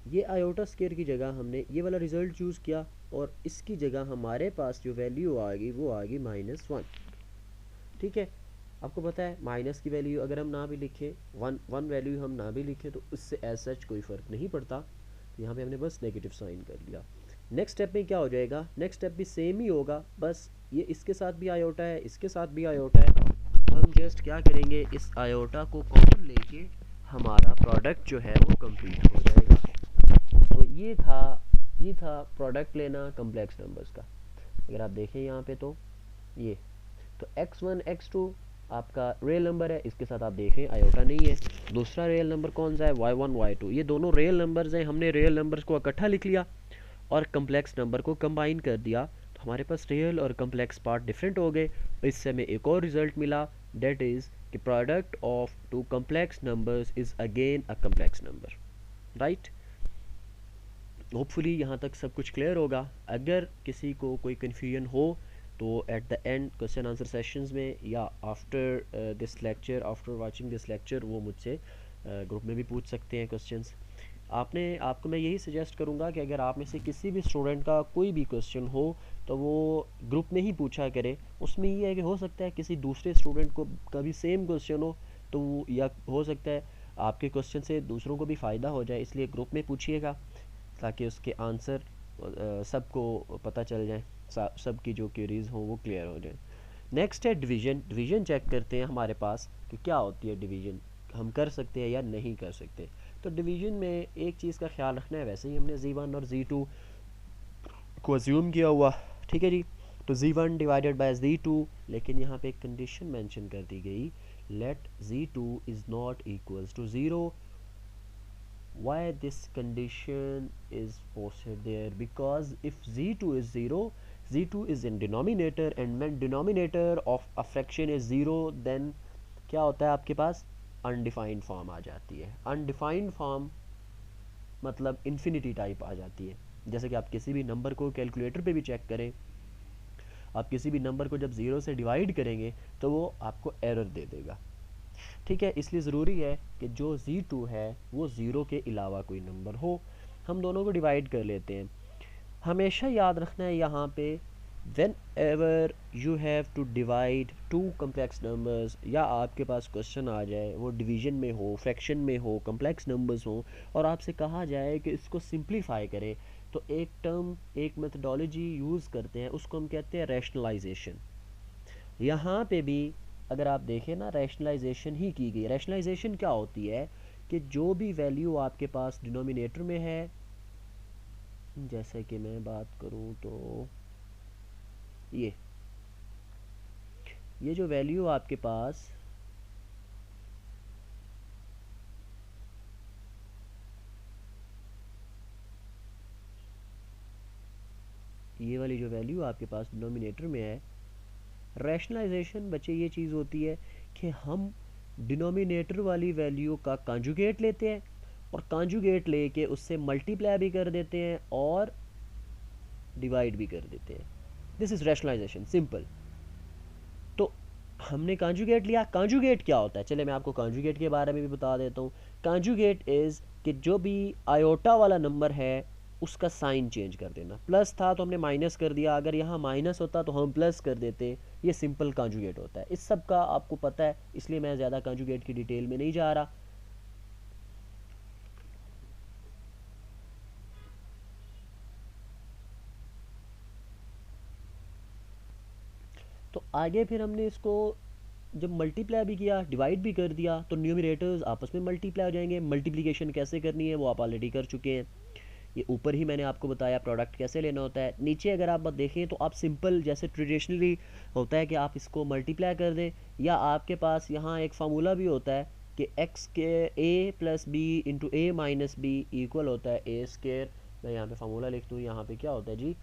A: ये आयोटा स्केयर की जगह हमने ये वाला रिज़ल्ट चूज़ किया, और इसकी जगह हमारे पास जो वैल्यू आ गई वो आ गई -1। ठीक है, आपको पता है माइनस की वैल्यू अगर हम ना भी लिखें, वन वैल्यू हम ना भी लिखें, तो उससे एज सच कोई फ़र्क नहीं पड़ता। तो यहाँ पे हमने बस नेगेटिव साइन कर लिया। नेक्स्ट स्टेप में क्या हो जाएगा, नेक्स्ट स्टेप भी सेम ही होगा, बस ये इसके साथ भी आयोटा है, इसके साथ भी आयोटा है। हम जस्ट क्या करेंगे, इस आयोटा को कॉमन लेके हमारा प्रोडक्ट जो है वो कंप्लीट हो जाएगा। तो ये था प्रोडक्ट लेना कम्प्लेक्स नंबर्स का। अगर आप देखें यहाँ पे, तो ये तो x1 x2 आपका रियल नंबर है, इसके साथ आप देखें आयोटा नहीं है। दूसरा रियल नंबर कौन सा है, y1 y2, ये दोनों रियल नंबर्स हैं। हमने रियल नंबर्स को इकट्ठा लिख लिया और कम्प्लेक्स नंबर को कंबाइन कर दिया, तो हमारे पास रियल और कम्प्लेक्स पार्ट डिफरेंट हो गए। इससे हमें एक और रिजल्ट मिला, डेट इज़ कि product of two complex numbers is again a complex number, right. Hopefully यहाँ तक सब कुछ क्लियर होगा। अगर किसी को कोई कन्फ्यूजन हो तो at the end question answer sessions में या after this lecture, after watching this lecture, वो मुझसे ग्रुप में भी पूछ सकते हैं क्वेश्चंस। आपको मैं यही सजेस्ट करूँगा कि अगर आप में से किसी भी स्टूडेंट का कोई भी क्वेश्चन हो तो वो ग्रुप में ही पूछा करे। उसमें ये है कि हो सकता है किसी दूसरे स्टूडेंट को कभी सेम क्वेश्चन हो, तो या हो सकता है आपके क्वेश्चन से दूसरों को भी फ़ायदा हो जाए, इसलिए ग्रुप में पूछिएगा ताकि उसके आंसर सबको पता चल जाए, सबकी जो क्वेरीज हों वो क्लियर हो जाए। नेक्स्ट है डिवीजन। डिवीजन चेक करते हैं हमारे पास कि क्या होती है डिवीजन, हम कर सकते हैं या नहीं कर सकते। तो डिवीजन में एक चीज़ का ख्याल रखना है, वैसे ही हमने Z1 और Z2 को अज्यूम किया हुआ, ठीक है जी। तो Z1 डिवाइडेड बाय Z2, लेकिन यहाँ पे एक कंडीशन मेंशन कर दी गई, let Z2 is not equals to zero. why this condition is posted there? Because if Z2 is 0, Z2 is in denominator, and when denominator of a fraction is 0, then क्या होता है आपके पास, अनडिफाइंड फॉर्म आ जाती है। अनडिफाइंड फॉर्म मतलब इन्फिनिटी टाइप आ जाती है। जैसे कि आप किसी भी नंबर को कैलकुलेटर पे भी चेक करें, आप किसी भी नंबर को जब ज़ीरो से डिवाइड करेंगे तो वो आपको एरर दे देगा, ठीक है। इसलिए ज़रूरी है कि जो Z2 है वो ज़ीरो के अलावा कोई नंबर हो। हम दोनों को डिवाइड कर लेते हैं। हमेशा याद रखना है यहाँ पे, whenever you have to divide two complex numbers, या आपके पास क्वेश्चन आ जाए वो डिवीजन में हो, फ्रैक्शन में हो, कम्प्लेक्स नंबर्स हो, और आपसे कहा जाए कि इसको सिंप्लीफाई करें, तो एक टर्म, एक मेथडोलॉजी यूज़ करते हैं, उसको हम कहते हैं रैशनलाइजेशन। यहाँ पे भी अगर आप देखें ना, रैशनलाइजेशन ही की गई। रैशनलाइजेशन क्या होती है कि जो भी वैल्यू आपके पास डिनोमिनेटर में है, जैसे कि मैं बात करूँ तो ये जो वैल्यू आपके पास, ये वाली जो वैल्यू आपके पास डिनोमिनेटर में है, रैशनलाइजेशन बच्चे ये चीज़ होती है कि हम डिनोमिनेटर वाली वैल्यू का कॉन्जुगेट लेते हैं, और कॉन्जुगेट लेके उससे मल्टीप्लाई भी कर देते हैं और डिवाइड भी कर देते हैं। This is rationalisation, simple. तो हमने कॉन्जुगेट लिया। कॉन्जुगेट क्या होता है, चले मैं आपको कॉन्जुगेट के बारे में भी बता देता हूँ। कॉन्जुगेट इज़ कि जो भी आयोटा वाला नंबर है उसका साइन चेंज कर देना। प्लस था तो हमने माइनस कर दिया, अगर यहाँ माइनस होता तो हम प्लस कर देते। ये सिंपल कॉन्जुगेट होता है। इस सब का आपको पता है, इसलिए मैं ज़्यादा कॉन्जुगेट की डिटेल में नहीं जा रहा। तो आगे फिर हमने इसको जब मल्टीप्लाई भी किया, डिवाइड भी कर दिया, तो न्यूमरेटर्स आपस में मल्टीप्लाई हो जाएंगे। मल्टीप्लिकेशन कैसे करनी है वो आप ऑलरेडी कर चुके हैं। ये ऊपर ही मैंने आपको बताया प्रोडक्ट कैसे लेना होता है। नीचे अगर आप देखें तो आप सिंपल जैसे ट्रेडिशनली होता है कि आप इसको मल्टीप्लाई कर दें, या आपके पास यहाँ एक फार्मूला भी होता है कि एक्स के ए प्लस बी इंटू ए माइनस बी इक्वल होता है ए स्केयर। मैं यहाँ पे फार्मूला लिख दूँ, यहाँ पे क्या होता है जी,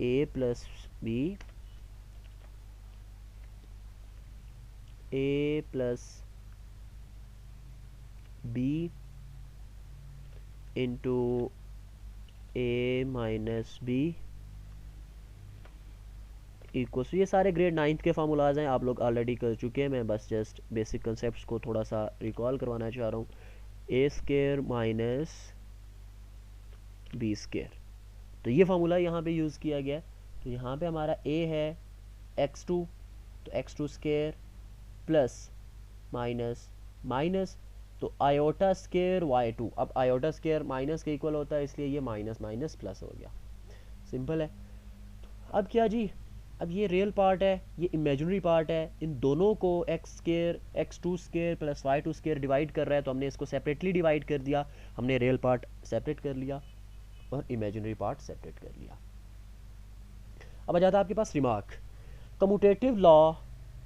A: ए प्लस बी, ए प्लस बी इंटू ए माइनस बी इक्वल्स। ये सारे ग्रेड 9th के फार्मूलाज हैं, आप लोग ऑलरेडी कर चुके हैं। मैं बस जस्ट बेसिक कंसेप्ट को थोड़ा सा रिकॉल करवाना चाह रहा हूँ। ए स्केयर माइनस बी स्केयर, तो ये फार्मूला यहाँ पे यूज़ किया गया। तो यहाँ पे हमारा ए है x2, तो x2 square plus minus minus, तो आयोटा स्केयर y2। अब आयोटा स्केयर माइनस के इक्वल होता है, इसलिए ये माइनस माइनस प्लस हो गया। सिंपल है। अब क्या जी, अब ये रियल पार्ट है, ये इमेजिनरी पार्ट है। इन दोनों को x square x2 square plus y2 square divide कर रहा है, तो हमने इसको सेपरेटली डिवाइड कर दिया। हमने रियल पार्ट सेपरेट कर लिया और इमेजिनरी पार्ट सेपरेट कर लिया। अब आ जाता है आपके पास remark. Commutative law,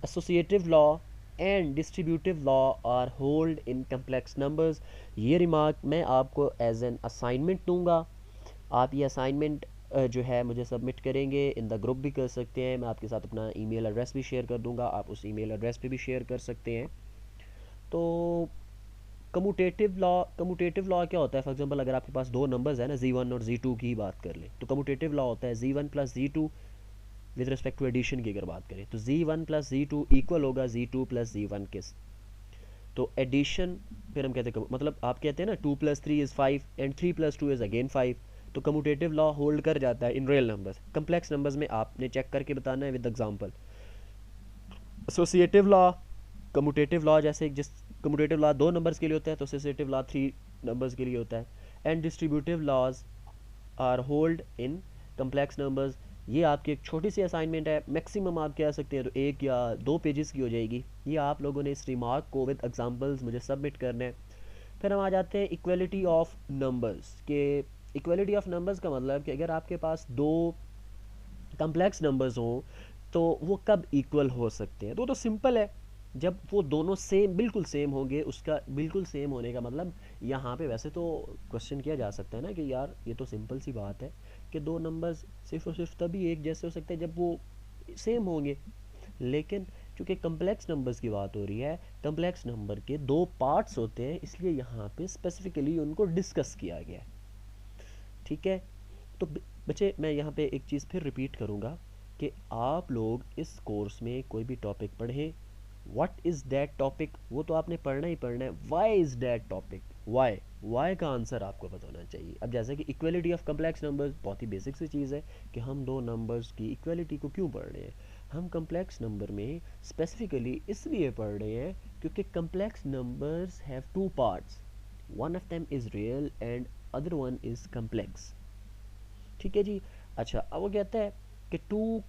A: associative law and distributive law are hold in complex numbers. ये रिमार्क मैं आपको एज एन असाइनमेंट दूंगा। आप ये असाइनमेंट जो है मुझे सबमिट करेंगे, इन द ग्रुप भी कर सकते हैं। मैं आपके साथ अपना ईमेल एड्रेस भी शेयर कर दूंगा, आप उस ईमेल एड्रेस पे भी शेयर कर सकते हैं। तो कम्यूटेटिव लॉ क्या होता है, फॉर एग्जांपल अगर आपके पास दो नंबर्स है ना, Z1 और Z2 की बात कर लें, तो कम्यूटेटिव लॉ होता है Z1 plus Z2 with respect to addition की अगर बात करें, तो Z1 प्लस Z2 इक्वल होगा Z2 प्लस Z1 के। तो एडिशन फिर हम कहते हैं, मतलब आप कहते हैं ना 2 + 3 = 5 एंड 3 + 2 = अगेन 5। तो कम्यूटेटिव लॉ होल्ड कर जाता है in real numbers. Complex numbers में आपने चेक करके बताना है with example. Associative law, commutative law जैसे जिस कम्यूटेटिव लॉ 2 नंबर्स के लिए होता है, तो एसोसिएटिव लॉ 3 नंबर्स के लिए होता है। And distributive laws are hold in complex numbers. ये आपकी एक छोटी सी असाइनमेंट है, मैक्सिमम आप कह सकते हैं तो 1 या 2 पेजेस की हो जाएगी। ये आप लोगों ने इस रिमार्क को विद एग्जांपल्स मुझे सबमिट करने हैं। फिर हम आ जाते हैं इक्वलिटी ऑफ नंबर्स के। इक्वलिटी ऑफ नंबर्स का मतलब कि अगर आपके पास दो कम्प्लेक्स नंबर्स हों तो वो कब इक्वल हो सकते हैं, तो सिंपल है, जब वो दोनों सेम बिल्कुल सेम होंगे। उसका बिल्कुल सेम होने का मतलब यहाँ पे वैसे तो क्वेश्चन किया जा सकता है ना कि यार ये तो सिंपल सी बात है कि दो नंबर्स सिर्फ और सिर्फ तभी एक जैसे हो सकते हैं जब वो सेम होंगे। लेकिन चूंकि कम्प्लेक्स नंबर्स की बात हो रही है, कम्प्लेक्स नंबर के दो पार्ट्स होते हैं, इसलिए यहाँ पे स्पेसिफिकली उनको डिस्कस किया गया है। ठीक है, तो बच्चे मैं यहाँ पे एक चीज़ फिर रिपीट करूँगा कि आप लोग इस कोर्स में कोई भी टॉपिक पढ़ें, व्हाट इज़ दैट टॉपिक वो तो आपने पढ़ना ही पढ़ना है। Why is that topic, why का आंसर आपको पता होना चाहिए। अब जैसे कि इक्वलिटी ऑफ कम्प्लेक्स नंबर्स बहुत ही बेसिक सी चीज़ है कि हम दो नंबर्स की इक्वलिटी को क्यों पढ़ रहे हैं। हम कम्प्लेक्स नंबर में स्पेसिफिकली इसलिए पढ़ रहे हैं क्योंकि complex numbers have two parts, one of them is real and other one is complex. ठीक है जी। अच्छा, अब वो कहता है कि two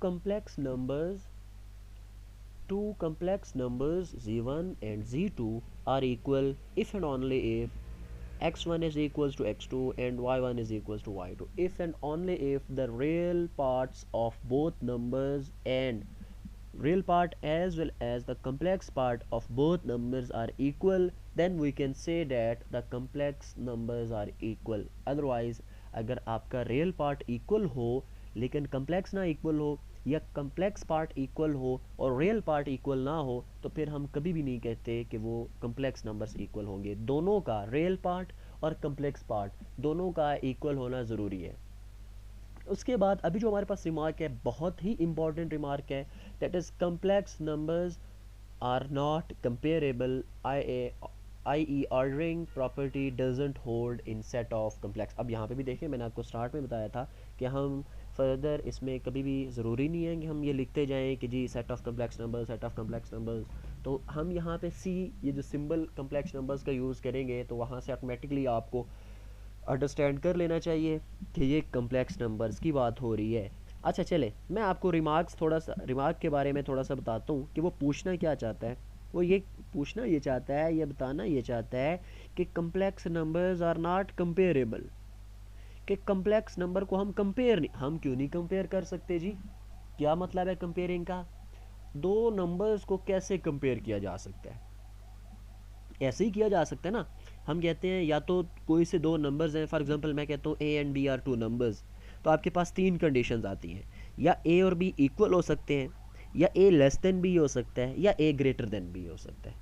A: complex numbers z1 and z2 are equal if and only if x1 is equals to x2 and y1 is equals to y2, if and only if the real parts of both numbers and real part as well as the complex part of both numbers are equal, then we can say that the complex numbers are equal. Otherwise अगर आपका real part equal हो लेकिन complex ना equal हो, या complex part equal हो और real part equal ना हो, तो फिर हम कभी भी नहीं कहते कि वो complex numbers equal होंगे। दोनों का real part और complex part दोनों का equal होना ज़रूरी है। उसके बाद अभी जो हमारे पास रिमार्क है, बहुत ही इंपॉर्टेंट रिमार्क है, that is complex numbers are not comparable, I ordering property doesn't hold in set of complex. अब यहाँ पे भी देखिए, मैंने आपको स्टार्ट में बताया था कि हम फर्दर इसमें कभी भी ज़रूरी नहीं है कि हम ये लिखते जाएं कि जी set of complex numbers, set of complex numbers. तो हम यहाँ पे सी, ये जो सिंबल कम्प्लेक्स नंबर्स का यूज़ करेंगे तो वहाँ से ऑटोमेटिकली आपको अंडरस्टैंड कर लेना चाहिए कि ये कम्प्लेक्स नंबर्स की बात हो रही है। अच्छा चले, मैं आपको रिमार्क के बारे में थोड़ा सा बताता हूँ कि वो पूछना क्या चाहता है। वो ये पूछना ये चाहता है, ये बताना ये चाहता है कि complex numbers are not comparable, कि कम्प्लेक्स नंबर को हम क्यों नहीं कंपेयर कर सकते जी। क्या मतलब है कंपेयरिंग का, दो नंबर्स को कैसे कंपेयर किया जा सकता है। ऐसे ही किया जा सकता है ना। हम कहते हैं या तो कोई से दो नंबर्स हैं, फॉर एग्जांपल मैं कहता हूँ A and B are two numbers, तो आपके पास तीन कंडीशंस आती हैं, या ए और बी इक्वल हो सकते हैं, या ए लेस देन बी हो सकता है, या ए ग्रेटर देन बी हो सकता है।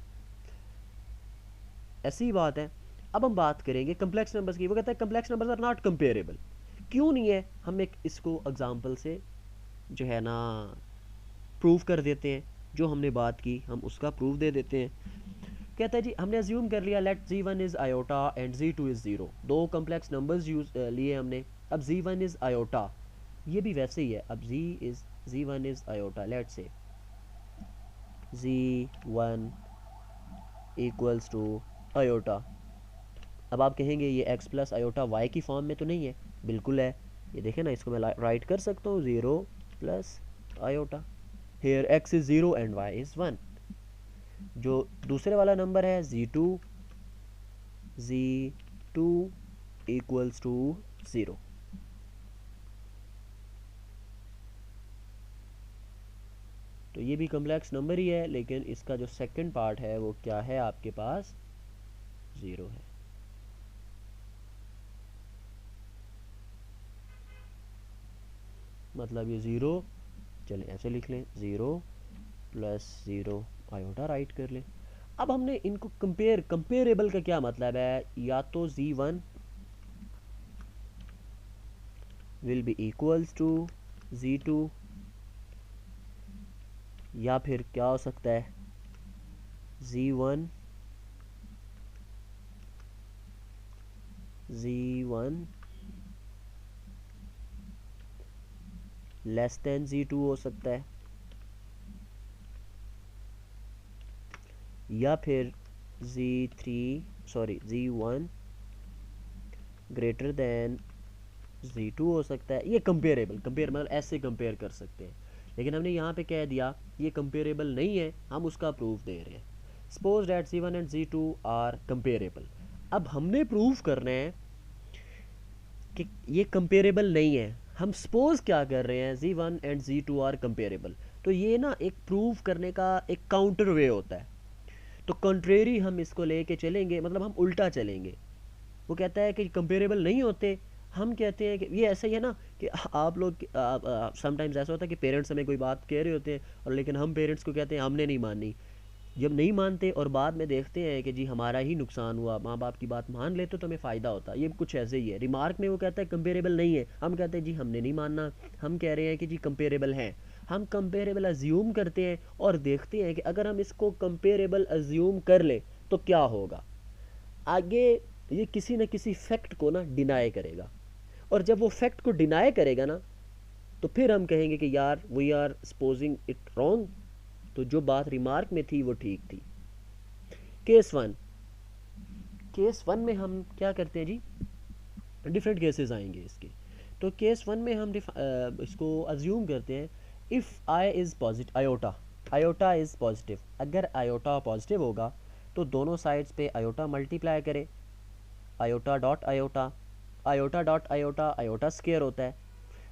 A: ऐसी बात है। अब हम बात करेंगे कम्प्लेक्स नंबर्स की। वो कहता है complex numbers are not comparable. क्यों नहीं है, हम एक इसको एग्जाम्पल से जो है ना प्रूव कर देते हैं। जो हमने बात की हम उसका प्रूफ दे देते हैं। कहता है जी हमने अज्यूम कर लिया let z1 is iota and z2 is zero. दो कॉम्प्लेक्स नंबर्स यूज लिए हमने। अब z1 इज आयोटा, ये भी वैसे ही है। अब z1 इज आयोटा, लेट से z1 इक्वल्स टू आयोटा। अब आप कहेंगे ये x प्लस आयोटा y की फॉर्म में तो नहीं है। बिल्कुल है, ये देखें ना, इसको मैं राइट कर सकता हूँ, zero plus iota. Here x is zero and y is 1। जो दूसरे वाला नंबर है z2 इक्वल्स टू 0। तो ये भी कम्प्लेक्स नंबर ही है, लेकिन इसका जो सेकंड पार्ट है वो क्या है, आपके पास 0 है। मतलब ये 0, चले ऐसे लिख लें, 0 प्लस 0 आयोटा राइट कर लें। अब हमने इनको कंपेरेबल का क्या मतलब है, या तो z1 will be equals to z2, या फिर क्या हो सकता है z1 लेस देन z2 हो सकता है, या फिर z1 ग्रेटर देन Z2 हो सकता है, ये कंपेरेबल, कंपेयर मतलब ऐसे कंपेयर कर सकते हैं। लेकिन हमने यहाँ पे कह दिया ये कंपेरेबल नहीं है, हम उसका प्रूफ दे रहे हैं। Suppose that Z1 and Z2 are comparable. अब हमने प्रूफ करना है कि ये कंपेरेबल नहीं है। हम सपोज क्या कर रहे हैं, Z1 and Z2 are comparable. तो ये ना एक प्रूफ करने का एक काउंटर वे होता है। तो कंट्रेरी हम इसको लेके चलेंगे, मतलब हम उल्टा चलेंगे। वो कहता है कि कंपेरेबल नहीं होते, हम कहते हैं कि ये ऐसा ही है ना कि आप लोग समटाइम्स ऐसा होता है कि पेरेंट्स हमें कोई बात कह रहे होते हैं और लेकिन हम पेरेंट्स को कहते हैं हमने नहीं मानी। जब नहीं मानते और बाद में देखते हैं कि जी हमारा ही नुकसान हुआ, माँ बाप की बात मान लेते तो हमें फ़ायदा होता। ये कुछ ऐसे ही है। रिमार्क में वो कहता है कंपेरेबल नहीं है, हम कहते हैं जी हमने नहीं मानना, हम कह रहे हैं कि जी कंपेरेबल है। हम कंपेरेबल अज्यूम करते हैं और देखते हैं कि अगर हम इसको कंपेरेबल अज्यूम कर ले तो क्या होगा आगे। ये किसी न किसी फैक्ट को ना डिनाई करेगा, और जब वो फैक्ट को डिनाई करेगा ना तो फिर हम कहेंगे कि यार we are supposing it wrong. तो जो बात रिमार्क में थी वो ठीक थी। केस वन, केस वन में हम क्या करते हैं जी, डिफरेंट केसेस आएंगे इसके। तो केस वन में हम इसको अज्यूम करते हैं if I is positive, iota, iota is positive. अगर आयोटा पॉजिटिव होगा तो दोनों साइड्स पे आयोटा मल्टीप्लाई करें, iota dot iota, iota dot iota iota square होता है।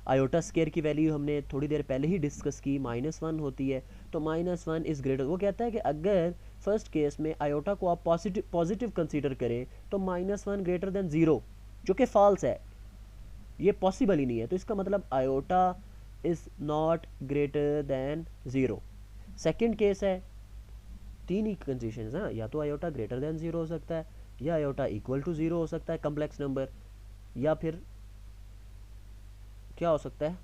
A: आयोटा स्केयर की वैल्यू हमने थोड़ी देर पहले ही डिस्कस की, -1 होती है। तो -1 इज़ ग्रेटर, वो कहता है कि अगर फर्स्ट केस में आयोटा को आप पॉजिटिव पॉजिटिव कंसीडर करें तो -1 ग्रेटर देन ज़ीरो, जो कि फॉल्स है, ये पॉसिबल ही नहीं है। तो इसका मतलब iota is not greater than zero. Second case है, तीन ही कंडीशन है, या तो आयोटा ग्रेटर देन ज़ीरो हो सकता है, या आयोटा इक्वल टू ज़ीरो हो सकता है कम्प्लेक्स नंबर, या फिर क्या हो सकता है,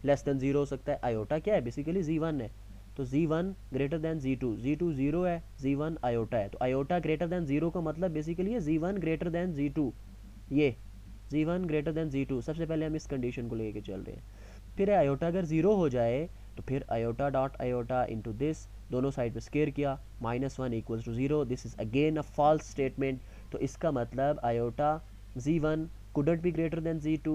A: लेस देन ज़ीरो हो सकता है। आयोटा क्या है, बेसिकली Z1 है। तो Z1 greater than Z2, Z2 zero है, Z1 आयोटा है। तो आयोटा ग्रेटर देन ज़ीरो का मतलब बेसिकली है Z1 ग्रेटर देन Z2। ये Z1 ग्रेटर देन Z2, सबसे पहले हम इस कंडीशन को लेके चल रहे हैं। फिर आयोटा अगर ज़ीरो हो जाए तो फिर iota dot iota into this, दोनों साइड पे स्केयर किया, -1 equals to zero. This is again a false statement. तो इसका मतलब iota Z1 couldn't be greater than Z2,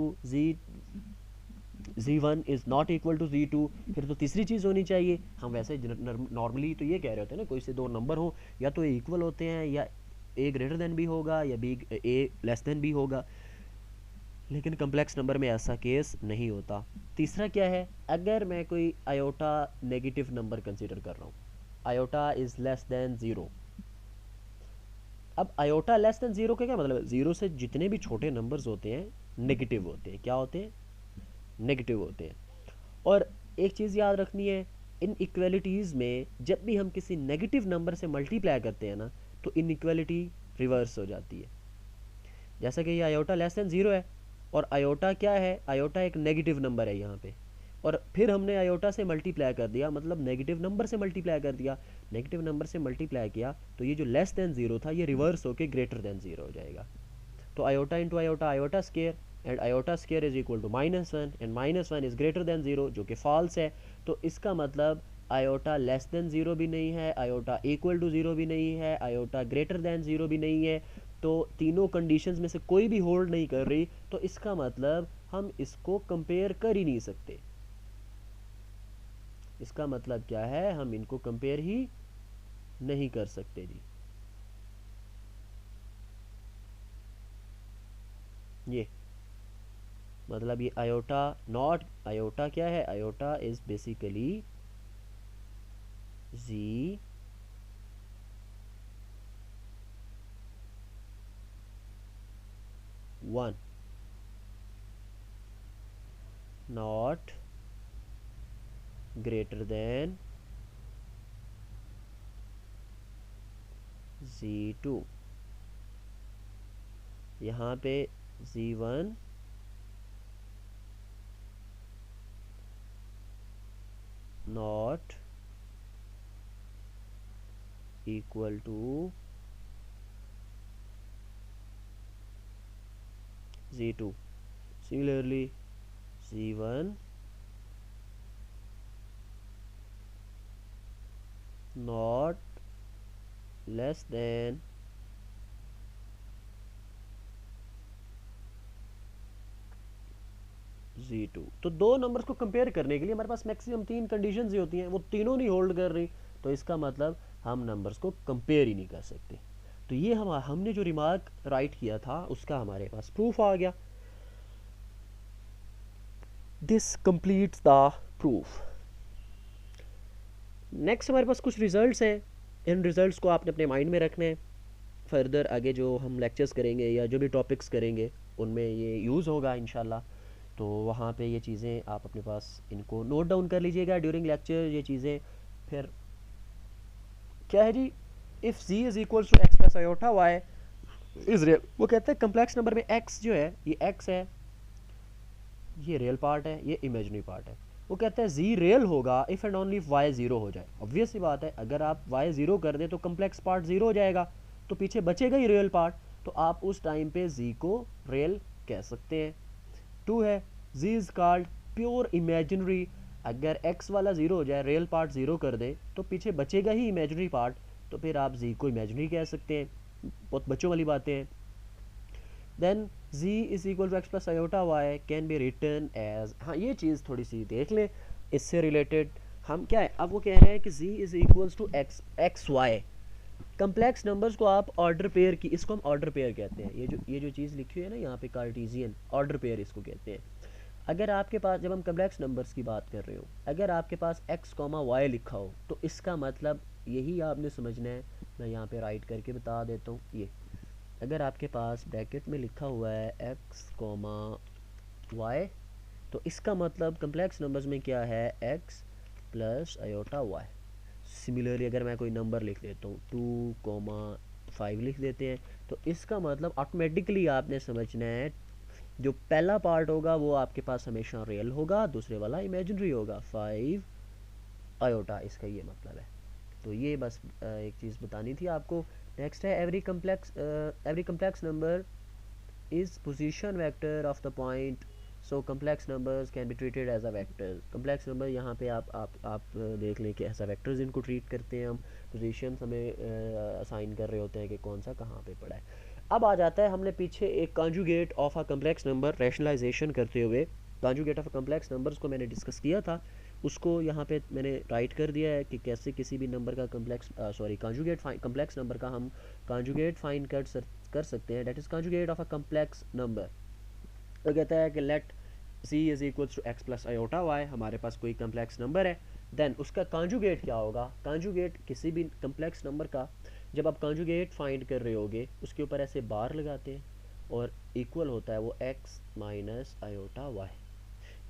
A: Z1 is not equal to Z2। फिर तो तीसरी चीज़ होनी चाहिए। हम वैसे नॉर्मली तो ये कह रहे होते हैं ना, कोई से दो नंबर हो या तो ए इक्वल होते हैं, या ए ग्रेटर देन भी होगा, या बी ए लेस देन भी होगा। लेकिन कम्प्लेक्स नंबर में ऐसा केस नहीं होता। तीसरा क्या है, अगर मैं कोई आयोटा नेगेटिव नंबर कंसीडर कर रहा हूँ, iota is less than zero. अब आयोटा लेस देन ज़ीरो का क्या मतलब है, ज़ीरो से जितने भी छोटे नंबर्स होते हैं नेगेटिव होते हैं। क्या होते हैं, नेगेटिव होते हैं। और एक चीज़ याद रखनी है, इन इक्वलिटीज़ में जब भी हम किसी नेगेटिव नंबर से मल्टीप्लाई करते हैं ना तो इनइक्वालिटी रिवर्स हो जाती है। जैसा कि ये आयोटा लेस देन ज़ीरो है, और आयोटा क्या है, आयोटा एक नेगेटिव नंबर है यहाँ पे, और फिर हमने आयोटा से मल्टीप्लाई कर दिया, मतलब नेगेटिव नंबर से मल्टीप्लाई कर दिया। नेगेटिव नंबर से मल्टीप्लाई किया तो ये जो लेस देन ज़ीरो था ये रिवर्स होकर ग्रेटर देन ज़ीरो हो जाएगा। तो iota into iota, iota square, and iota square is equal to -1, and -1 is greater than zero, जो कि फॉल्स है। तो इसका मतलब आयोटा लेस देन ज़ीरो भी नहीं है, आयोटा इक्वल टू ज़ीरो भी नहीं है, आयोटा ग्रेटर देन ज़ीरो भी नहीं है। तो तीनों कंडीशंस में से कोई भी होल्ड नहीं कर रही, तो इसका मतलब हम इसको कंपेयर कर ही नहीं सकते। इसका मतलब क्या है, हम इनको कंपेयर ही नहीं कर सकते जी। ये मतलब ये आयोटा नॉट, आयोटा क्या है, iota is basically Z1 not greater than Z2। यहाँ पे Z1 not equal to Z2। Similarly, Z1 not less than Z2। तो दो नंबर्स को कंपेयर करने के लिए हमारे पास मैक्सिमम 3 कंडीशंस ही होती हैं, वो तीनों नहीं होल्ड कर रही, तो इसका मतलब हम नंबर्स को कंपेयर ही नहीं कर सकते। तो ये हमने जो रिमार्क राइट किया था उसका हमारे पास प्रूफ आ गया। This completes the proof. Next हमारे पास कुछ रिजल्ट्स हैं, इन रिजल्ट्स को आपने अपने माइंड में रखना है। फर्दर आगे जो हम लेक्चर्स करेंगे या जो भी टॉपिक्स करेंगे उनमें ये यूज़ होगा इंशाल्लाह। तो वहाँ पे ये चीज़ें आप अपने पास इनको नोट डाउन कर लीजिएगा ड्यूरिंग लेक्चर ये चीज़ें। फिर क्या है जी, if z is equals to x plus iota y is real, वो कहते हैं कम्प्लेक्स नंबर में x जो है ये x है, ये रियल पार्ट है, ये इमेजिनरी पार्ट है। वो कहते हैं z रियल होगा if and only y zero हो जाए। ऑब्वियस सी बात है, अगर आप y ज़ीरो कर दें तो कम्प्लेक्स पार्ट ज़ीरो हो जाएगा, तो पीछे बचेगा ही रियल पार्ट, तो आप उस टाइम पे z को रियल कह सकते हैं। 2 है, z is called pure imaginary. अगर x वाला ज़ीरो हो जाए, रियल पार्ट ज़ीरो कर दे, तो पीछे बचेगा ही इमेजिनरी पार्ट, तो फिर आप z को इमेजिनरी कह सकते हैं। बहुत बच्चों वाली बातें हैं। Then z is equal to x plus iota y can be written as, हाँ ये चीज़ थोड़ी सी देख लें इससे रिलेटेड। हम क्या है, अब वो कह रहे हैं कि z is equals to x y. Complex numbers को आप ऑर्डर पेयर की, इसको हम ऑर्डर पेयर कहते हैं। ये जो चीज़ लिखी हुई है ना यहाँ पे, कार्टेशियन ऑर्डर पेयर इसको कहते हैं। अगर आपके पास, जब हम कम्प्लेक्स नंबर्स की बात कर रहे हो, अगर आपके पास x कॉमा वाई लिखा हो, तो इसका मतलब यही आपने समझना है। मैं यहाँ पे राइट करके बता देता हूँ। ये अगर आपके पास ब्रैकेट में लिखा हुआ है x कॉमा वाई, तो इसका मतलब कम्प्लेक्स नंबर्स में क्या है, x plus iota y. Similarly अगर मैं कोई नंबर लिख देता हूँ 2,5 लिख देते हैं, तो इसका मतलब ऑटोमेटिकली आपने समझना है जो पहला पार्ट होगा वो आपके पास हमेशा रियल होगा, दूसरे वाला इमेजिनरी होगा। 5 आयोटा, इसका ये मतलब है। तो ये बस एक चीज़ बतानी थी आपको। नेक्स्ट है, every complex number is position vector of the point, so complex numbers can be treated as a vector. Complex number यहाँ पे आप देख लें कि ऐसा वेक्टर्स इनको ट्रीट करते हैं हम, पोजीशन हमें असाइन कर रहे होते हैं कि कौन सा कहाँ पे पड़ा है। अब आ जाता है, हमने पीछे एक conjugate of a complex number rationalisation करते हुए conjugate of a complex numbers को मैंने डिस्कस किया था, उसको यहाँ पे मैंने राइट कर दिया है कि कैसे किसी भी नंबर का कॉन्जुगेट कम्प्लेक्स नंबर का हम कॉन्जुगेट फाइंड कर सकते हैं। That is conjugate of a complex number. तो कहता है कि let c is equals to x plus iota y, हमारे पास कोई कम्प्लेक्स नंबर है, देन उसका कॉन्जुगेट क्या होगा। कॉन्जुगेट किसी भी कम्प्लेक्स नंबर का जब आप कॉन्जुगेट फाइंड कर रहे होगे, उसके ऊपर ऐसे बार लगाते हैं और इक्वल होता है वो x minus iota y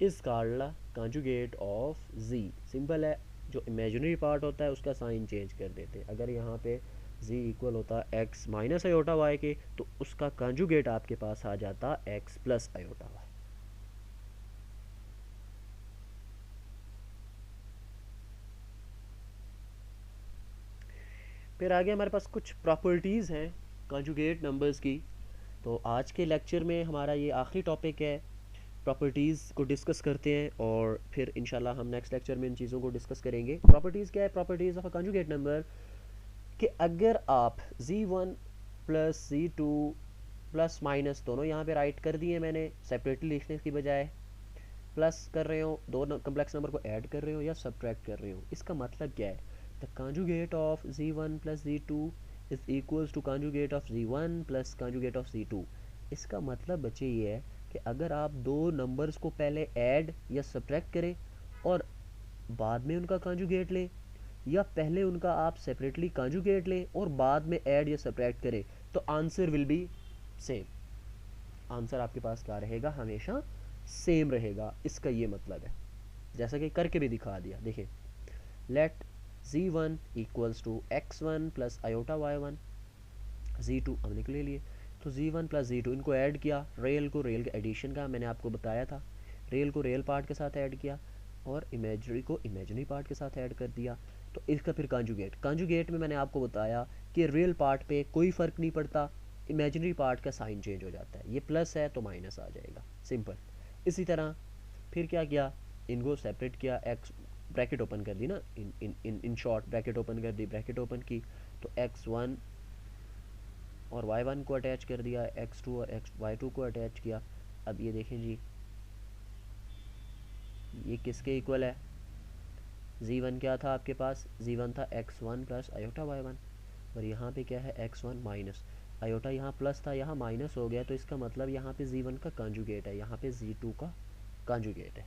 A: is called conjugate of z। Simple है, जो इमेजिनरी पार्ट होता है उसका साइन चेंज कर देते हैं। अगर यहाँ पे z इक्वल होता x माइनस आयोटा वाई के, तो उसका कॉन्जुगेट आपके पास आ जाता x प्लस आयोटा वाई। फिर आगे हमारे पास कुछ प्रॉपर्टीज़ हैं कॉन्जुगेट नंबर्स की। तो आज के लेक्चर में हमारा ये आखिरी टॉपिक है, प्रॉपर्टीज़ को डिस्कस करते हैं और फिर इंशाल्लाह हम नेक्स्ट लेक्चर में इन चीज़ों को डिस्कस करेंगे। प्रॉपर्टीज़ क्या है, properties of a conjugate number, कि अगर आप z1 plus z2 plus minus दोनों यहाँ पे राइट कर दिए मैंने, सेपरेटली लिखने की बजाय प्लस कर रहे हो, दो कम्प्लेक्स नंबर को ऐड कर रहे हो या सब्ट्रैक्ट कर रहे हो, इसका मतलब क्या है, the conjugate of z1 plus z2 is equals to conjugate of z1 plus conjugate of z2। इसका मतलब बच्चे ये है कि अगर आप दो नंबर्स को पहले ऐड या सब्ट्रैक्ट करें और बाद में उनका कॉन्जुगेट लें, या पहले उनका आप सेपरेटली कॉन्जुगेट लें और बाद में ऐड या सब्ट्रैक्ट करें, तो answer will be same. Answer आपके पास क्या रहेगा, हमेशा सेम रहेगा। इसका ये मतलब है, जैसा कि करके भी दिखा दिया। देखिए, let z1 equals to x1 plus iota y1, z2 हमने ले लिए, तो z1 प्लस z2 इनको ऐड किया, रियल को रियल के एडिशन का मैंने आपको बताया था, रियल को रियल पार्ट के साथ ऐड किया और इमेजरी को इमेजरी पार्ट के साथ ऐड कर दिया। तो इसका फिर कॉन्जुगेट में मैंने आपको बताया कि रियल पार्ट पे कोई फ़र्क नहीं पड़ता, इमेजिनरी पार्ट का साइन चेंज हो जाता है, ये प्लस है तो माइनस आ जाएगा, सिंपल। इसी तरह फिर क्या किया, इनको सेपरेट किया, एक्स ब्रैकेट ओपन कर दी ना, इन शॉर्ट ब्रैकेट ओपन कर दी, ब्रैकेट ओपन की, तो x1 और y1 को अटैच कर दिया, x2 और वाई टू को अटैच किया। अब ये देखें जी, ये किसके इक्वल है? z1 क्या था आपके पास? z1 था x1 प्लस आयोटा y1, और यहाँ पे क्या है? x1 माइनस आयोटा, यहाँ प्लस था यहाँ माइनस हो गया, तो इसका मतलब यहाँ पे z1 का कॉन्जुगेट है, यहाँ पे z2 का कॉन्जुगेट है।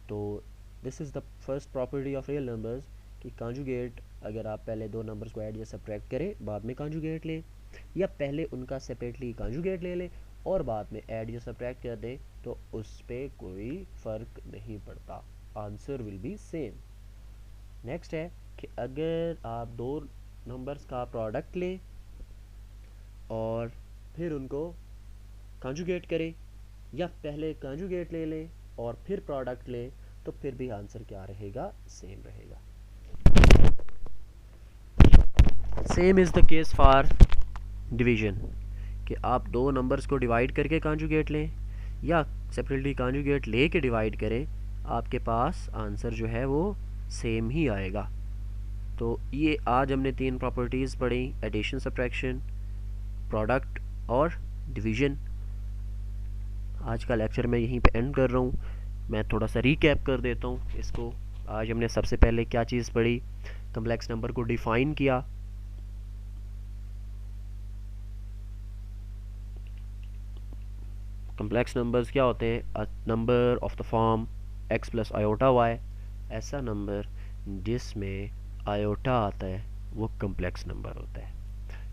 A: तो this is the first property of real numbers कि कॉन्जुगेट, अगर आप पहले दो नंबर्स को ऐड या सब्ट्रैक्ट करें, बाद में कॉन्जुगेट लें, या पहले उनका सेपरेटली कॉन्जुगेट ले लें और बाद में ऐड या सब्ट्रैक्ट कर दें, तो उस पर कोई फ़र्क नहीं पड़ता, answer will be same. Next है कि अगर आप दो नंबर्स का प्रोडक्ट लें और फिर उनको कॉन्जुगेट करें, या पहले कॉन्जुगेट ले लें और फिर प्रोडक्ट लें, तो फिर भी आंसर क्या रहेगा? सेम रहेगा। Same is the case for division, कि आप दो नंबर्स को डिवाइड करके कॉन्जुगेट लें या सेपरेटली कॉन्जुगेट ले के डिवाइड करें, आपके पास आंसर जो है वो सेम ही आएगा। तो ये आज हमने तीन प्रॉपर्टीज़ पढ़ी, एडिशन, सब्ट्रैक्शन, प्रोडक्ट और डिवीजन। आज का लेक्चर मैं यहीं पे एंड कर रहा हूँ। मैं थोड़ा सा रीकैप कर देता हूँ इसको। आज हमने सबसे पहले क्या चीज़ पढ़ी? कम्प्लेक्स नंबर को डिफ़ाइन किया। कम्प्लेक्स नंबर्स क्या होते हैं? अ number of the form x plus iota y, ऐसा नंबर जिसमें आयोटा आता है वो कम्प्लेक्स नंबर होता है।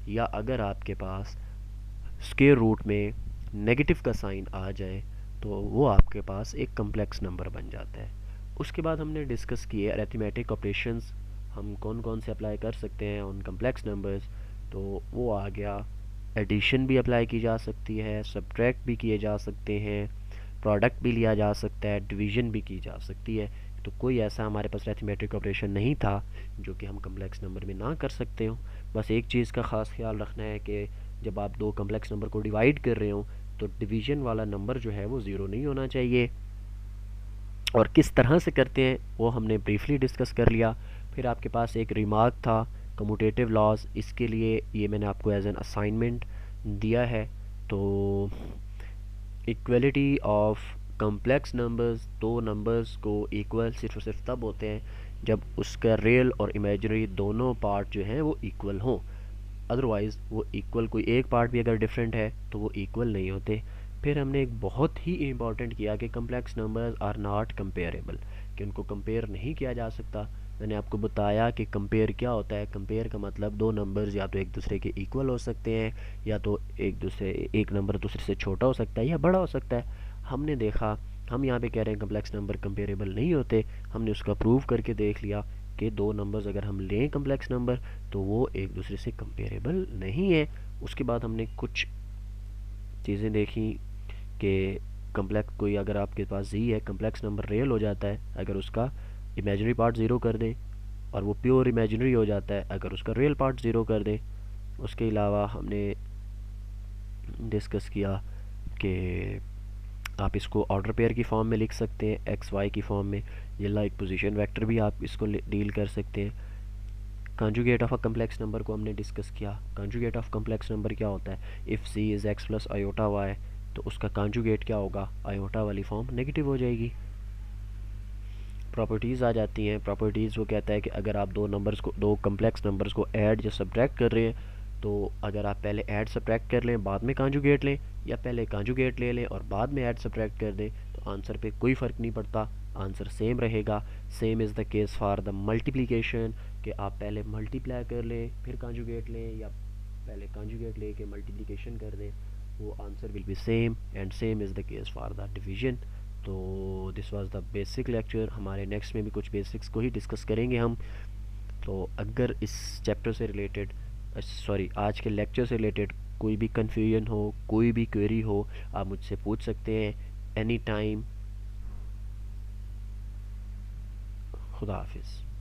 A: या अगर आपके पास स्क्वायर रूट में नेगेटिव का साइन आ जाए तो वो आपके पास एक कम्प्लेक्स नंबर बन जाता है। उसके बाद हमने डिस्कस किए अरिथमेटिक ऑपरेशंस हम कौन कौन से अप्लाई कर सकते हैं उन कम्प्लेक्स नंबर्स। तो वो आ गया, एडिशन भी अप्लाई की जा सकती है, सब्ट्रैक्ट भी किए जा सकते हैं, प्रोडक्ट भी लिया जा सकता है, डिवीजन भी की जा सकती है। तो कोई ऐसा हमारे पास अरिथमेटिक ऑपरेशन नहीं था जो कि हम कम्प्लेक्स नंबर में ना कर सकते हो। बस एक चीज़ का ख़ास ख्याल रखना है कि जब आप दो कम्प्लेक्स नंबर को डिवाइड कर रहे हो तो डिवीजन वाला नंबर जो है वो ज़ीरो नहीं होना चाहिए। और किस तरह से करते हैं वो हमने ब्रीफली डिस्कस कर लिया। फिर आपके पास एक रिमार्क था कम्यूटेटिव लॉज, इसके लिए ये मैंने आपको एज एन असाइनमेंट दिया है। तो इक्वलिटी ऑफ कम्प्लेक्स नंबर्स, दो नंबर्स को इक्वल सिर्फ और सिर्फ तब होते हैं जब उसका रियल और इमेजिनरी दोनों पार्ट जो हैं वो इक्वल हों। अदरवाइज़ वो इक्वल, कोई एक पार्ट भी अगर डिफरेंट है तो वो इक्वल नहीं होते। फिर हमने एक बहुत ही इम्पॉर्टेंट किया कि complex numbers are not comparable, कि उनको कंपेयर नहीं किया जा सकता। मैंने आपको बताया कि कंपेयर क्या होता है। कंपेयर का मतलब दो नंबर्स या तो एक दूसरे के इक्वल हो सकते हैं, या तो एक नंबर दूसरे से छोटा हो सकता है या बड़ा हो सकता है। हमने देखा, हम यहाँ पे कह रहे हैं कम्प्लेक्स नंबर कंपेरेबल नहीं होते, हमने उसका प्रूव करके देख लिया कि दो नंबर्स अगर हम लें कम्प्लेक्स नंबर तो वो एक दूसरे से कंपेरेबल नहीं है। उसके बाद हमने कुछ चीज़ें देखी कि कम्प्लेक्स, कोई अगर आपके पास जी है, कम्प्लेक्स नंबर रियल हो जाता है अगर उसका इमेजिनरी पार्ट ज़ीरो कर दें, और वो प्योर इमेजिनरी हो जाता है अगर उसका रियल पार्ट ज़ीरो कर दें। उसके अलावा हमने डिस्कस किया कि आप इसको ऑर्डर पेयर की फॉर्म में लिख सकते हैं, एक्स वाई की फॉर्म में, ये लाइक पोजीशन वेक्टर भी आप इसको डील कर सकते हैं। Conjugate of a complex number को हमने डिस्कस किया। कॉन्जुगेट ऑफ कम्प्लेक्स नंबर क्या होता है? If c is x plus iota y, तो उसका कॉन्जुगेट क्या होगा? आयोटा वाली फॉर्म नेगेटिव हो जाएगी। प्रॉपर्टीज़ आ जाती हैं। प्रॉपर्टीज़ वो कहता है कि अगर आप दो कम्प्लेक्स नंबर्स को ऐड या सब्ट्रैक्ट कर रहे हैं, तो अगर आप पहले ऐड सब्ट्रैक्ट कर लें बाद में कॉन्जुगेट लें, या पहले कॉन्जुगेट ले लें और बाद में ऐड सब्ट्रैक्ट कर दें, तो आंसर पे कोई फ़र्क नहीं पड़ता, आंसर सेम रहेगा। Same is the case for the multiplication, कि आप पहले मल्टीप्लाई कर लें फिर कॉन्जुगेट लें, या पहले कॉन्जुगेट ले के मल्टीप्लिकेशन कर दें, वो answer will be same. And same is the case for the division. तो this was the basic lecture. हमारे नेक्स्ट में भी कुछ बेसिक्स को ही डिस्कस करेंगे हम। तो अगर इस चैप्टर से रिलेटेड, सॉरी आज के लेक्चर से रिलेटेड कोई भी कन्फ्यूजन हो, कोई भी क्वेरी हो, आप मुझसे पूछ सकते हैं एनी टाइम। खुदा हाफिज़।